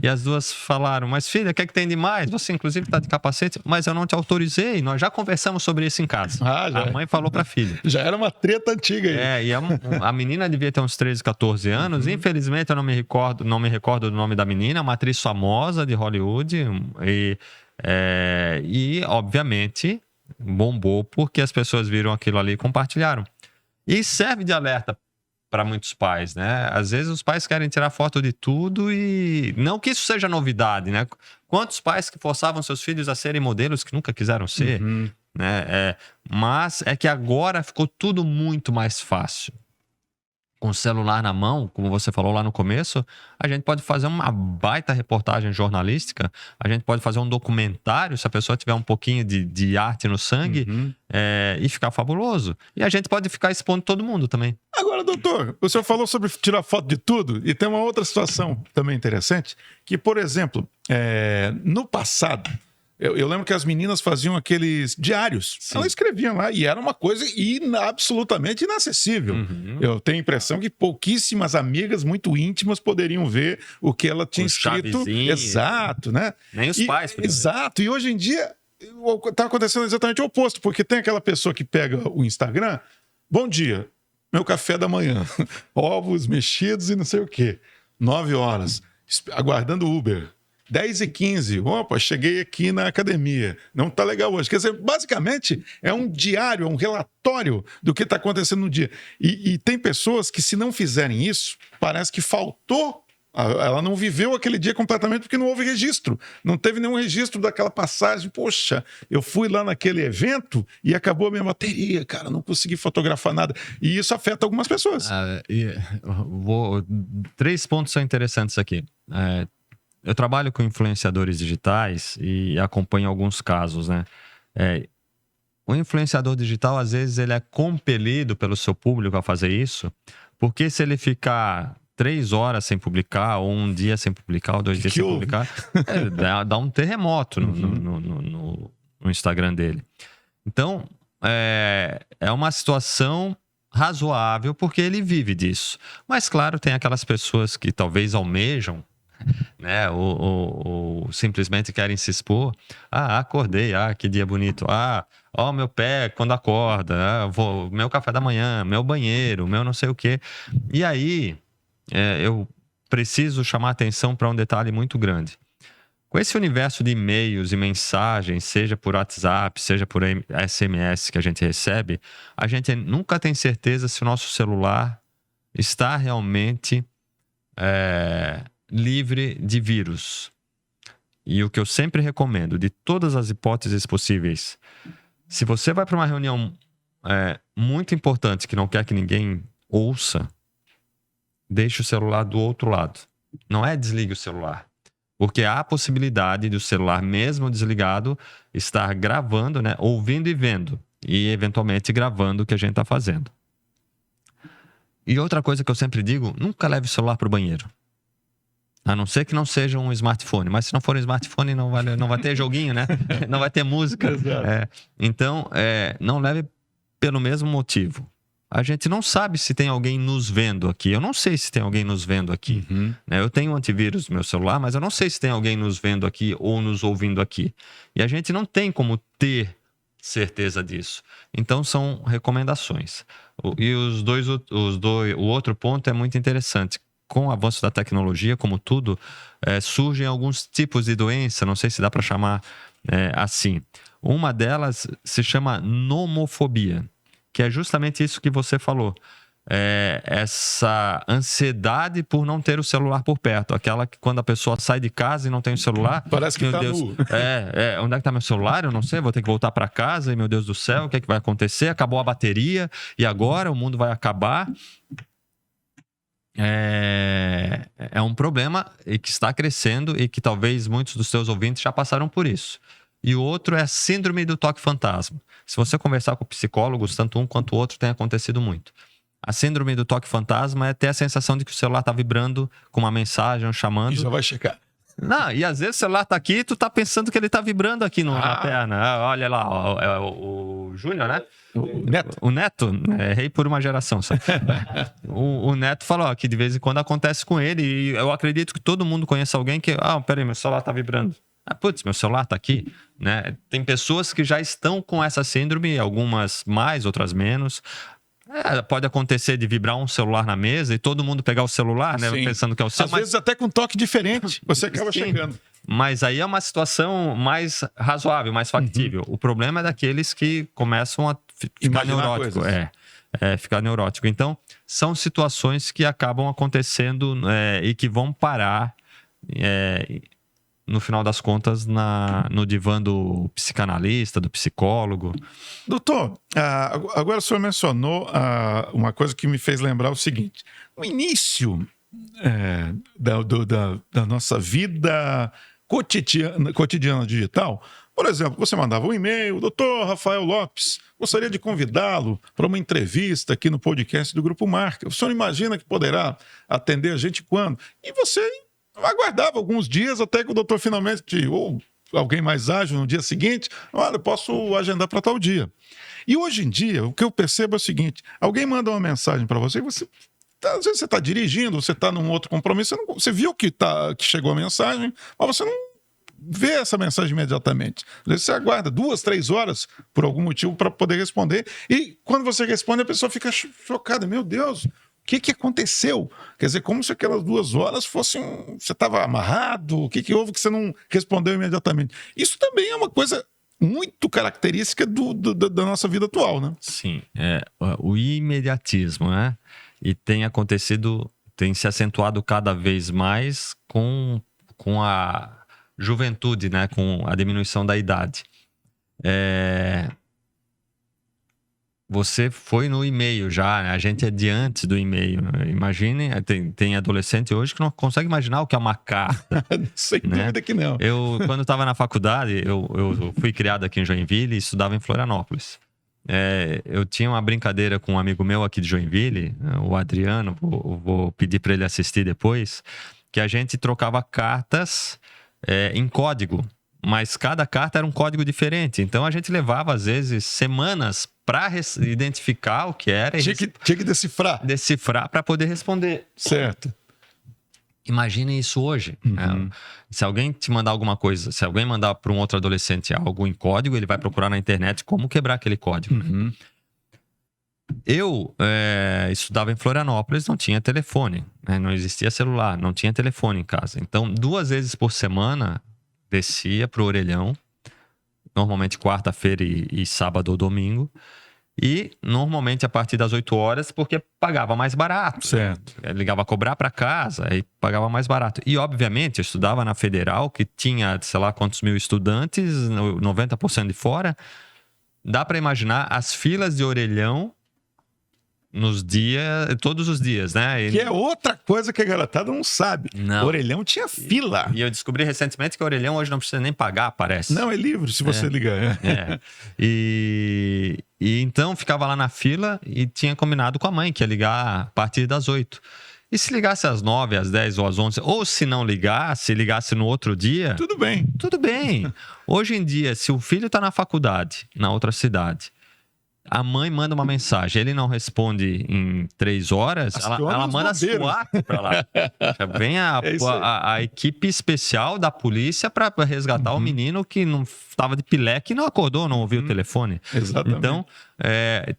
E as duas falaram, mas filha, o que é que tem de mais? Você inclusive está de capacete, mas eu não te autorizei, nós já conversamos sobre isso em casa. Já. A mãe falou para a filha. Já era uma treta antiga aí. E a menina devia ter uns 13, 14 anos. Infelizmente eu não me recordo do nome da menina, uma atriz famosa de Hollywood. E obviamente bombou porque as pessoas viram aquilo ali e compartilharam. E serve de alerta para muitos pais, né? Às vezes os pais querem tirar foto de tudo e... Não que isso seja novidade, né? Quantos pais que forçavam seus filhos a serem modelos que nunca quiseram ser, né? Mas é que agora ficou tudo muito mais fácil. Com o celular na mão, como você falou lá no começo, a gente pode fazer uma baita reportagem jornalística, a gente pode fazer um documentário, se a pessoa tiver um pouquinho de arte no sangue, e ficar fabuloso. E a gente pode ficar expondo todo mundo também. Agora, doutor, o senhor falou sobre tirar foto de tudo, e tem uma outra situação também interessante, que, por exemplo, no passado, eu lembro que as meninas faziam aqueles diários. Sim. Elas escreviam lá e era uma coisa absolutamente inacessível. Eu tenho a impressão que pouquíssimas amigas muito íntimas poderiam ver o que ela tinha escrito. Exato, né? Nem os pais. Exato. E hoje em dia está acontecendo exatamente o oposto, porque tem aquela pessoa que pega o Instagram, bom dia, meu café da manhã, ovos mexidos e não sei o quê, 9 horas, aguardando o Uber. 10h15, opa, cheguei aqui na academia, não tá legal hoje. Quer dizer, basicamente é um diário, é um relatório do que está acontecendo no dia. E tem pessoas que, se não fizerem isso, parece que faltou, ela não viveu aquele dia completamente porque não houve registro. Não teve nenhum registro daquela passagem. Poxa, eu fui lá naquele evento e acabou a minha bateria, cara, não consegui fotografar nada. E isso afeta algumas pessoas. 3 pontos são interessantes aqui. Eu trabalho com influenciadores digitais e acompanho alguns casos, né? O influenciador digital, às vezes, ele é compelido pelo seu público a fazer isso, porque se ele ficar 3 horas sem publicar, ou um dia sem publicar, ou 2 dias sem publicar, dá um terremoto no Instagram dele. Então, é uma situação razoável, porque ele vive disso. Mas, claro, tem aquelas pessoas que talvez almejam, né? Ou simplesmente querem se expor. Acordei, que dia bonito. Meu pé quando acorda, meu café da manhã, meu banheiro, meu não sei o quê. E aí, eu preciso chamar atenção para um detalhe muito grande. Com esse universo de e-mails e mensagens, seja por WhatsApp, seja por SMS que a gente recebe, a gente nunca tem certeza se o nosso celular está realmente livre de vírus. E o que eu sempre recomendo, de todas as hipóteses possíveis, se você vai para uma reunião muito importante que não quer que ninguém ouça, deixe o celular do outro lado. Não desligue o celular. Porque há a possibilidade do celular, mesmo desligado, estar gravando, né, ouvindo e vendo. E, eventualmente, gravando o que a gente está fazendo. E outra coisa que eu sempre digo, nunca leve o celular para o banheiro. A não ser que não seja um smartphone. Mas se não for um smartphone, não vai ter joguinho, né? Não vai ter música. Então, não leve pelo mesmo motivo. A gente não sabe se tem alguém nos vendo aqui. Eu não sei se tem alguém nos vendo aqui. Né? Eu tenho um antivírus no meu celular, mas eu não sei se tem alguém nos vendo aqui ou nos ouvindo aqui. E a gente não tem como ter certeza disso. Então, são recomendações. E o outro ponto é muito interessante. Com o avanço da tecnologia, como tudo, surgem alguns tipos de doença, não sei se dá para chamar assim. Uma delas se chama nomofobia, que é justamente isso que você falou. Essa ansiedade por não ter o celular por perto. Aquela que quando a pessoa sai de casa e não tem o celular... Parece que está nu. Onde é que está meu celular? Eu não sei, vou ter que voltar para casa e, meu Deus do céu, o que é que vai acontecer? Acabou a bateria e agora o mundo vai acabar... É um problema e que está crescendo e que talvez muitos dos seus ouvintes já passaram por isso. E o outro é a síndrome do toque fantasma. Se você conversar com psicólogos, tanto um quanto o outro, tem acontecido muito. A síndrome do toque fantasma é ter a sensação de que o celular está vibrando com uma mensagem, chamando. E já vai checar. Não, e às vezes o celular tá aqui e tu tá pensando que ele tá vibrando aqui na perna. Olha lá, ó, o Júnior, né? O Neto, errei por uma geração só. o Neto falou que de vez em quando acontece com ele, e eu acredito que todo mundo conhece alguém que, peraí, meu celular tá vibrando. Putz, meu celular tá aqui, né? Tem pessoas que já estão com essa síndrome, algumas mais, outras menos. Pode acontecer de vibrar um celular na mesa e todo mundo pegar o celular, né? Sim. Pensando que é o seu. Às vezes até com toque diferente, você acaba chegando. Mas aí é uma situação mais razoável, mais factível. O problema é daqueles que começam a ficar neurótico. Ficar neurótico. Então, são situações que acabam acontecendo e que vão parar, no final das contas, no divã do psicanalista, do psicólogo. Doutor, agora o senhor mencionou uma coisa que me fez lembrar o seguinte. No início da nossa vida cotidiana digital, por exemplo, você mandava um e-mail, doutor Rafael Lopes, gostaria de convidá-lo para uma entrevista aqui no podcast do Grupo Marca. O senhor imagina que poderá atender a gente quando? E você aguardava alguns dias até que o doutor finalmente, ou alguém mais ágil no dia seguinte, olha, eu posso agendar para tal dia. E hoje em dia, o que eu percebo é o seguinte, alguém manda uma mensagem para você, às vezes você está dirigindo, você está num outro compromisso, você viu que chegou a mensagem, mas você não vê essa mensagem imediatamente. Às vezes você aguarda 2, 3 horas por algum motivo para poder responder, e quando você responde, a pessoa fica chocada. Meu Deus, o que aconteceu? Quer dizer, como se aquelas 2 horas fossem... Você estava amarrado? O que houve que você não respondeu imediatamente? Isso também é uma coisa muito característica da nossa vida atual, né? Sim, o imediatismo, né? E tem se acentuado cada vez mais com a juventude, né? Com a diminuição da idade. Você foi no e-mail já, né? A gente é de antes do e-mail. Né? Imagine, tem adolescente hoje que não consegue imaginar o que é uma carta. Sem dúvida que não. Quando estava na faculdade, eu fui criado aqui em Joinville e estudava em Florianópolis. Eu tinha uma brincadeira com um amigo meu aqui de Joinville, o Adriano, vou pedir para ele assistir depois, que a gente trocava cartas em código, mas cada carta era um código diferente. Então a gente levava, às vezes, semanas para identificar o que era. Tinha que decifrar. Decifrar para poder responder. Certo. Imagine isso hoje. Uhum. Se alguém te mandar alguma coisa, se alguém mandar para um outro adolescente algo em código, ele vai procurar na internet como quebrar aquele código. Uhum. Eu estudava em Florianópolis, não tinha telefone, né? Não existia celular, não tinha telefone em casa. Então, 2 vezes por semana, descia pro Orelhão, normalmente quarta-feira e sábado ou domingo, e normalmente a partir das 8 horas, porque pagava mais barato. Certo. Ligava a cobrar para casa e pagava mais barato. E, obviamente, eu estudava na Federal, que tinha, sei lá quantos mil estudantes, 90% de fora. Dá para imaginar as filas de Orelhão todos os dias, né? Que é outra coisa que a garotada não sabe. Não. O Orelhão tinha fila. E eu descobri recentemente que o Orelhão hoje não precisa nem pagar, parece. Não, é livre se você ligar. E então ficava lá na fila e tinha combinado com a mãe que ia ligar a partir das 8. E se ligasse às 9, às 10 ou às 11, ou se não ligasse no outro dia... Tudo bem. Tudo bem. Hoje em dia, se o filho está na faculdade, na outra cidade... A mãe manda uma mensagem, ele não responde em 3 horas, ela manda a SWAT para lá. Vem a equipe especial da polícia para resgatar o menino que não estava de pileque e não acordou, não ouviu o telefone. Exatamente. Então,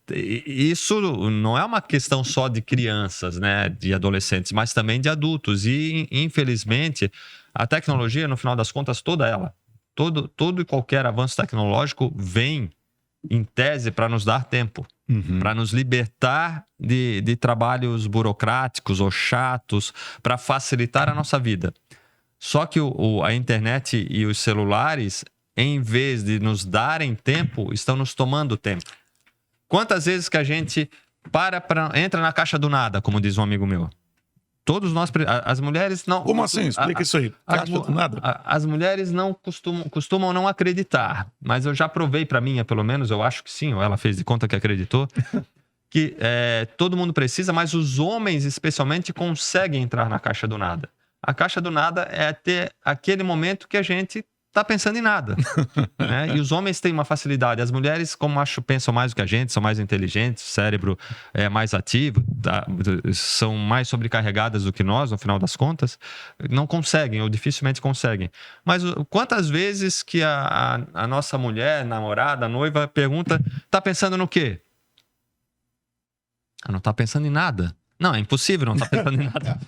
isso não é uma questão só de crianças, né, de adolescentes, mas também de adultos. E, infelizmente, a tecnologia, no final das contas, toda ela, todo e qualquer avanço tecnológico vem em tese para nos dar tempo, para nos libertar de trabalhos burocráticos ou chatos, para facilitar a nossa vida. Só que a internet e os celulares, em vez de nos darem tempo, estão nos tomando tempo. Quantas vezes que a gente entra na caixa do nada, como diz um amigo meu? Todos nós... As mulheres não... Como assim? Explica isso aí. Caixa do nada. As mulheres não costumam não acreditar, mas eu já provei para mim, pelo menos, eu acho que sim, ou ela fez de conta que acreditou, que todo mundo precisa, mas os homens, especialmente, conseguem entrar na caixa do nada. A caixa do nada é ter aquele momento que a gente está pensando em nada. Né? E os homens têm uma facilidade. As mulheres, como acho, pensam mais do que a gente, são mais inteligentes, o cérebro é mais ativo, são mais sobrecarregadas do que nós, no final das contas, não conseguem, ou dificilmente conseguem. Mas quantas vezes que a nossa mulher, namorada, noiva, pergunta, tá pensando no quê? Não está pensando em nada. Não, é impossível não estar pensando em nada.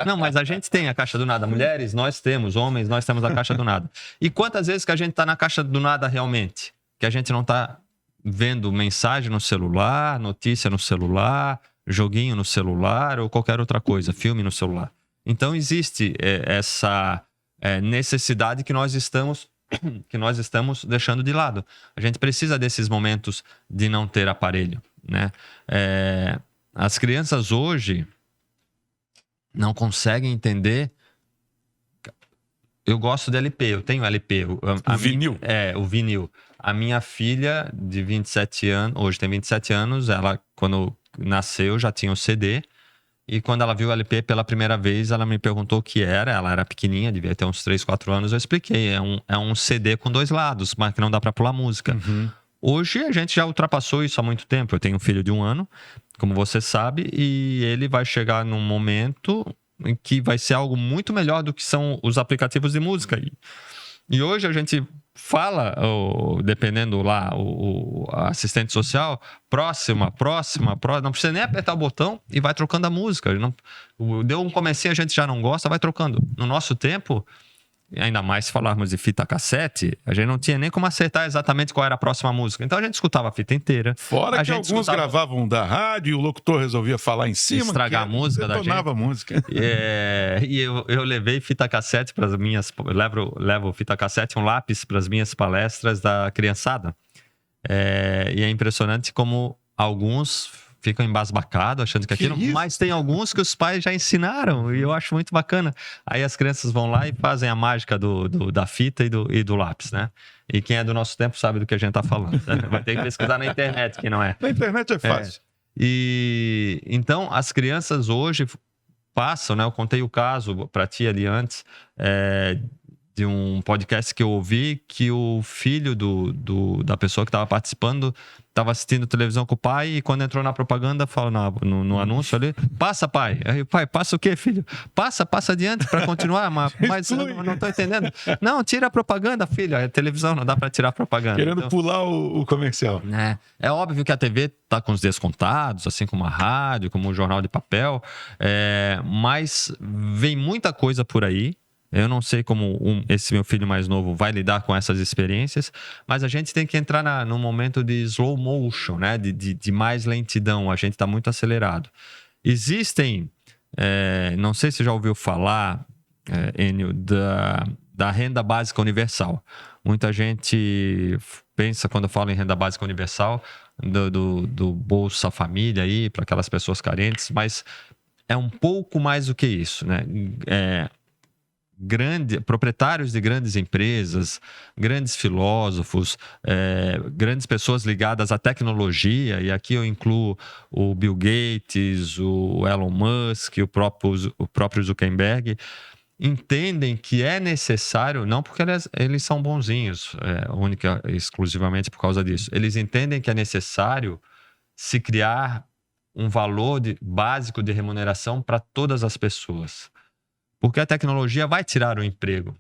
Não, mas a gente tem a caixa do nada. Mulheres, nós temos. Homens, nós temos a caixa do nada. E quantas vezes que a gente está na caixa do nada realmente? Que a gente não está vendo mensagem no celular, notícia no celular, joguinho no celular ou qualquer outra coisa, filme no celular. Então existe essa necessidade que nós estamos deixando de lado. A gente precisa desses momentos de não ter aparelho, né? As crianças hoje não conseguem entender. Eu gosto de LP, eu tenho LP. O vinil? O vinil. A minha filha, de 27 anos, hoje tem 27 anos, ela, quando nasceu, já tinha o CD. E quando ela viu o LP pela primeira vez, ela me perguntou o que era. Ela era pequenininha, devia ter uns 3, 4 anos. Eu expliquei, é um CD com 2 lados, mas que não dá para pular música. Uhum. Hoje a gente já ultrapassou isso há muito tempo. Eu tenho um filho de 1 ano, como você sabe, e ele vai chegar num momento em que vai ser algo muito melhor do que são os aplicativos de música. E hoje a gente fala, dependendo lá, o assistente social, próxima, não precisa nem apertar o botão e vai trocando a música. Deu um comecinho, a gente já não gosta, vai trocando. No nosso tempo, ainda mais se falarmos de fita cassete, a gente não tinha nem como acertar exatamente qual era a próxima música. Então a gente escutava a fita inteira. Fora que alguns gravavam da rádio e o locutor resolvia falar em cima. Estragar a música da gente. Detonava a música. E eu levei fita cassete para as minhas... Levo fita cassete, um lápis para as minhas palestras da criançada. E é impressionante como alguns ficam embasbacados, achando que aquilo... Mas tem alguns que os pais já ensinaram, e eu acho muito bacana. Aí as crianças vão lá e fazem a mágica da fita e do lápis, né? E quem é do nosso tempo sabe do que a gente tá falando. Né? Vai ter que pesquisar na internet, que não é. Na internet é fácil. E então, as crianças hoje passam, né? Eu contei o caso para ti ali antes, de um podcast que eu ouvi, que o filho da pessoa que estava participando estava assistindo televisão com o pai, e quando entrou na propaganda, fala no anúncio ali, passa, pai. Aí o pai, passa o quê, filho? Passa adiante para continuar, mas eu não estou entendendo. Não, tira a propaganda, filho. É televisão, não dá para tirar a propaganda. Querendo então, pular o comercial. É óbvio que a TV está com os dias contados, assim como a rádio, como o jornal de papel, mas vem muita coisa por aí. Eu não sei como esse meu filho mais novo vai lidar com essas experiências, mas a gente tem que entrar num momento de slow motion, né? de mais lentidão. A gente está muito acelerado. Existem, não sei se já ouviu falar, Enio, da renda básica universal. Muita gente pensa, quando eu falo em renda básica universal, do Bolsa Família aí, para aquelas pessoas carentes, mas é um pouco mais do que isso, né? Proprietários de grandes empresas, grandes filósofos, grandes pessoas ligadas à tecnologia, e aqui eu incluo o Bill Gates, o Elon Musk, o próprio Zuckerberg, entendem que é necessário, não porque eles são bonzinhos, única exclusivamente por causa disso, eles entendem que é necessário se criar um valor básico de remuneração para todas as pessoas. Porque a tecnologia vai tirar o emprego,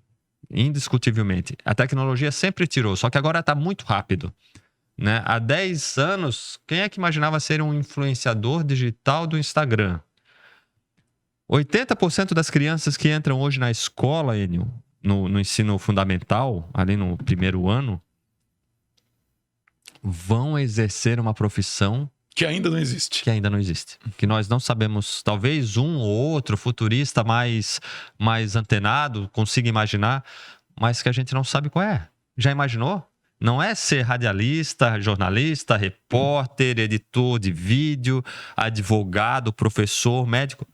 indiscutivelmente. A tecnologia sempre tirou, só que agora está muito rápido. Né? Há 10 anos, quem é que imaginava ser um influenciador digital do Instagram? 80% das crianças que entram hoje na escola, Enio, no ensino fundamental, ali no primeiro ano, vão exercer uma profissão que ainda não existe. Que nós não sabemos, talvez um ou outro futurista mais antenado consiga imaginar, mas que a gente não sabe qual é. Já imaginou? Não é ser radialista, jornalista, repórter, editor de vídeo, advogado, professor, médico.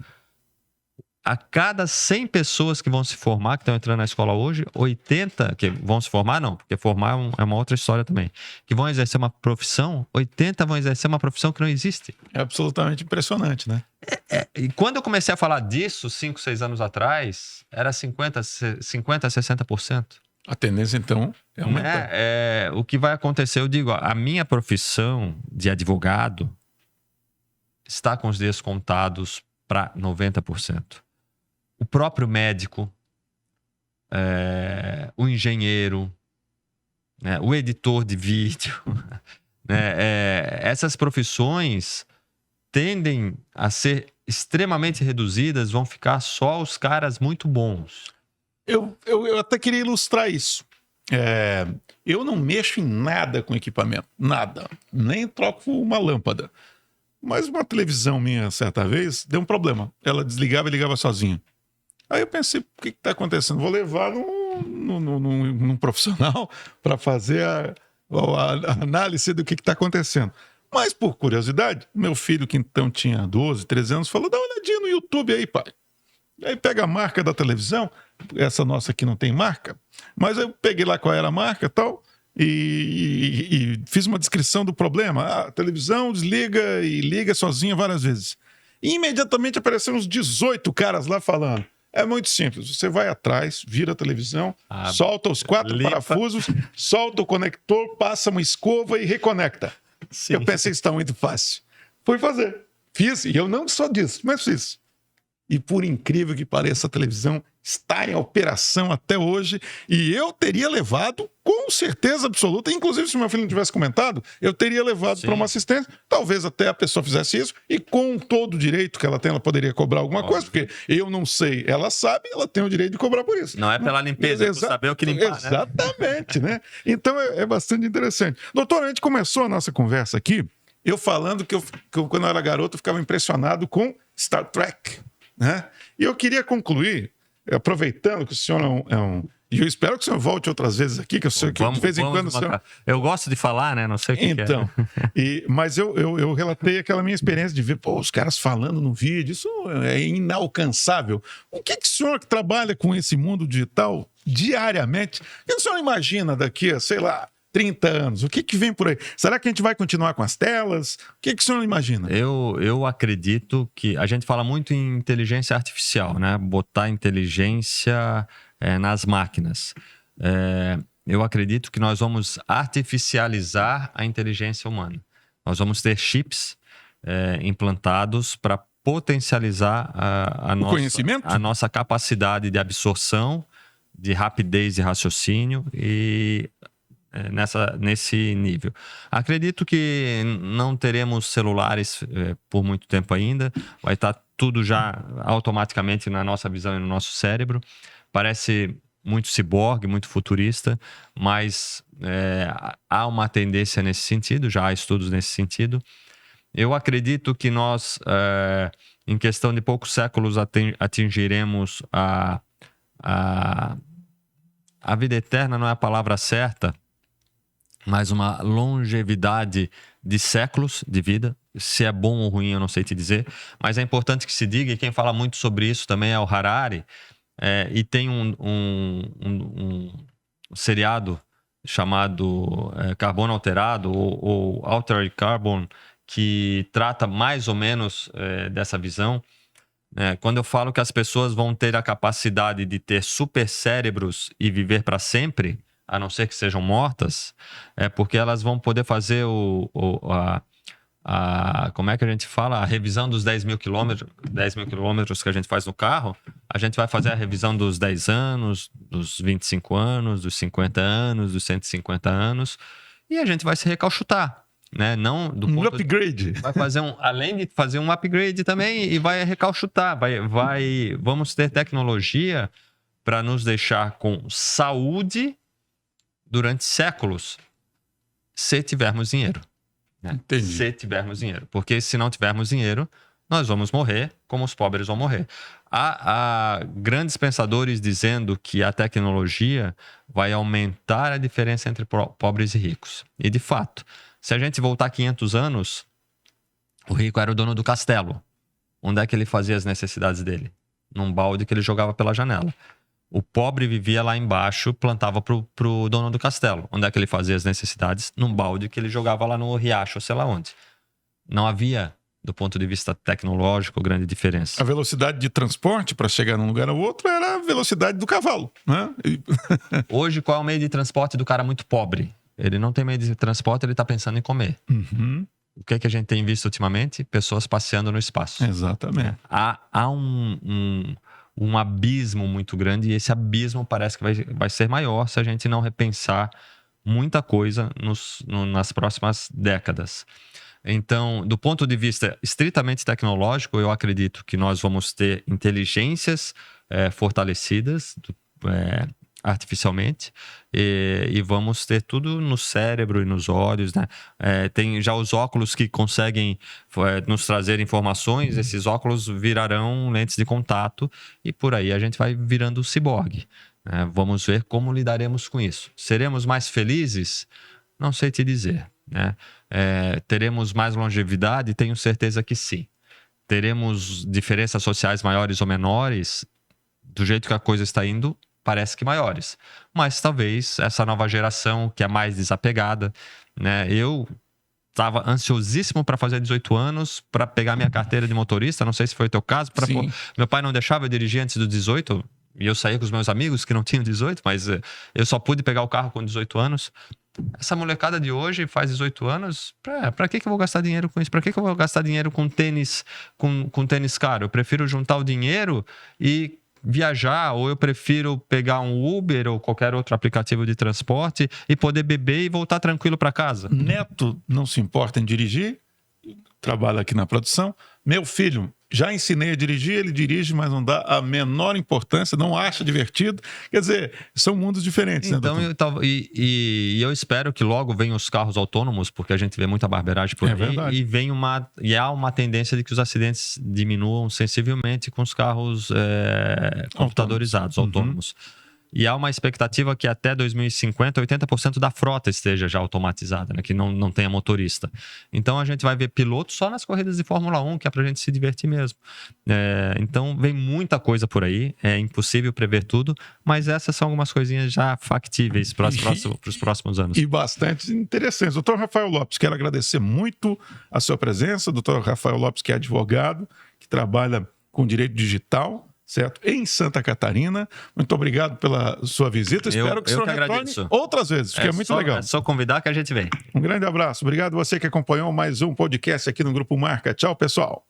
A cada 100 pessoas que vão se formar, que estão entrando na escola hoje, 80 que vão se formar, não, porque formar é uma outra história também, que vão exercer uma profissão, 80 vão exercer uma profissão que não existe. É absolutamente impressionante, né? E quando eu comecei a falar disso, 5, 6 anos atrás, era 60%. A tendência, então, é aumentar. O que vai acontecer, eu digo, a minha profissão de advogado está com os dias contados para 90%. O próprio médico, o engenheiro, né, o editor de vídeo, né, essas profissões tendem a ser extremamente reduzidas, vão ficar só os caras muito bons. Eu até queria ilustrar isso. Eu não mexo em nada com equipamento, nada. Nem troco uma lâmpada. Mas uma televisão minha, certa vez, deu um problema. Ela desligava e ligava sozinha. Aí eu pensei, o que está acontecendo? Vou levar num profissional para fazer a análise do que está acontecendo. Mas, por curiosidade, meu filho, que então tinha 12, 13 anos, falou, dá uma olhadinha no YouTube aí, pai. Aí pega a marca da televisão, essa nossa aqui não tem marca, mas eu peguei lá qual era a marca e tal, e fiz uma descrição do problema. A televisão desliga e liga sozinha várias vezes. E imediatamente apareceram uns 18 caras lá falando. É muito simples, você vai atrás, vira a televisão, solta os 4 parafusos, solta o conector, passa uma escova e reconecta. Sim. Eu pensei que está muito fácil. Fui fazer. Fiz, e eu não só disso, mas fiz. E por incrível que pareça, a televisão está em operação até hoje. E eu teria levado, com certeza absoluta, inclusive se meu filho não tivesse comentado, eu teria levado para uma assistência. Talvez até a pessoa fizesse isso. E com todo o direito que ela tem, ela poderia cobrar alguma coisa. Porque eu não sei, ela sabe, ela tem o direito de cobrar por isso. Não é pela limpeza, é por saber o que limpar, exatamente, né? Então é bastante interessante. Doutor, a gente começou a nossa conversa aqui, eu falando que eu quando eu era garoto, eu ficava impressionado com Star Trek. Né? E eu queria concluir, aproveitando que o senhor e eu espero que o senhor volte outras vezes aqui, que eu sei que de vez em quando o senhor... Eu gosto de falar, né? Não sei o que então, mas eu relatei aquela minha experiência de ver os caras falando no vídeo, isso é inalcançável. O que o senhor que trabalha com esse mundo digital diariamente, o que o senhor imagina daqui a, sei lá, 30 anos? O que vem por aí? Será que a gente vai continuar com as telas? O que o senhor imagina? Eu acredito que... A gente fala muito em inteligência artificial, né? Botar inteligência nas máquinas. Eu acredito que nós vamos artificializar a inteligência humana. Nós vamos ter chips implantados para potencializar o conhecimento? A nossa capacidade de absorção, de rapidez de raciocínio e... nesse nível. Acredito que não teremos celulares por muito tempo ainda, vai estar tudo já automaticamente na nossa visão e no nosso cérebro. Parece muito ciborgue, muito futurista, mas há uma tendência nesse sentido, já há estudos nesse sentido. Eu acredito que nós, em questão de poucos séculos, atingiremos a vida eterna, não é a palavra certa, mas uma longevidade de séculos de vida. Se é bom ou ruim, eu não sei te dizer, mas é importante que se diga, e quem fala muito sobre isso também é o Harari, e tem um seriado chamado Carbono Alterado, ou Altered Carbon, que trata mais ou menos dessa visão. Quando eu falo que as pessoas vão ter a capacidade de ter super cérebros e viver para sempre, a não ser que sejam mortas, porque elas vão poder fazer como é que a gente fala? A revisão dos 10 mil quilômetros que a gente faz no carro. A gente vai fazer a revisão dos 10 anos, dos 25 anos, dos 50 anos, dos 150 anos, e a gente vai se recauchutar. Né? Não do um upgrade. Vai fazer além de fazer um upgrade também, e vai recauchutar. Vamos ter tecnologia para nos deixar com saúde durante séculos, se tivermos dinheiro. Né? Se tivermos dinheiro. Porque se não tivermos dinheiro, nós vamos morrer como os pobres vão morrer. Há grandes pensadores dizendo que a tecnologia vai aumentar a diferença entre pobres e ricos. E, de fato, se a gente voltar 500 anos, o rico era o dono do castelo. Onde é que ele fazia as necessidades dele? Num balde que ele jogava pela janela. O pobre vivia lá embaixo, plantava pro dono do castelo. Onde é que ele fazia as necessidades? Num balde que ele jogava lá no riacho, sei lá onde. Não havia do ponto de vista tecnológico, grande diferença. A velocidade de transporte para chegar num lugar ao outro era a velocidade do cavalo, né? Hoje, qual é o meio de transporte do cara muito pobre? Ele não tem meio de transporte, ele está pensando em comer. Uhum. O que é que a gente tem visto ultimamente? Pessoas passeando no espaço. Exatamente. Há um abismo muito grande, e esse abismo parece que vai ser maior se a gente não repensar muita coisa nas próximas décadas. Então, do ponto de vista estritamente tecnológico, eu acredito que nós vamos ter inteligências fortalecidas artificialmente, e vamos ter tudo no cérebro e nos olhos, né? Tem já os óculos que conseguem nos trazer informações, esses óculos virarão lentes de contato, e por aí a gente vai virando ciborgue. Vamos ver como lidaremos com isso. Seremos mais felizes? Não sei te dizer, né? Teremos mais longevidade? Tenho certeza que sim. Teremos diferenças sociais maiores ou menores? Do jeito que a coisa está indo, parece que maiores. Mas talvez essa nova geração que é mais desapegada, né? Eu estava ansiosíssimo para fazer 18 anos, para pegar minha carteira de motorista. Não sei se foi o teu caso. Meu pai não deixava eu dirigir antes dos 18, e eu saía com os meus amigos que não tinham 18, mas eu só pude pegar o carro com 18 anos. Essa molecada de hoje faz 18 anos, pra que eu vou gastar dinheiro com isso? Pra que eu vou gastar dinheiro com tênis, com tênis caro? Eu prefiro juntar o dinheiro e viajar, ou eu prefiro pegar um Uber ou qualquer outro aplicativo de transporte e poder beber e voltar tranquilo para casa. Neto não se importa em dirigir, trabalha aqui na produção. Meu filho, já ensinei a dirigir, ele dirige, mas não dá a menor importância, não acha divertido. Quer dizer, são mundos diferentes. Então, né, eu espero que logo venham os carros autônomos, porque a gente vê muita barbeiragem por aí. Verdade. E há uma tendência de que os acidentes diminuam sensivelmente com os carros computadorizados, autônomos. E há uma expectativa que até 2050, 80% da frota esteja já automatizada, né? Que não tenha motorista. Então, a gente vai ver pilotos só nas corridas de Fórmula 1, que é pra gente se divertir mesmo. Então, vem muita coisa por aí. É impossível prever tudo, mas essas são algumas coisinhas já factíveis para os próximos anos. E bastante interessantes. Doutor Rafael Lopes, quero agradecer muito a sua presença. Doutor Rafael Lopes, que é advogado, que trabalha com direito digital, certo? Em Santa Catarina. Muito obrigado pela sua visita. Espero que o senhor retorne outras vezes, porque é muito legal. É só convidar que a gente vem. Um grande abraço. Obrigado a você que acompanhou mais um podcast aqui no Grupo Marca. Tchau, pessoal.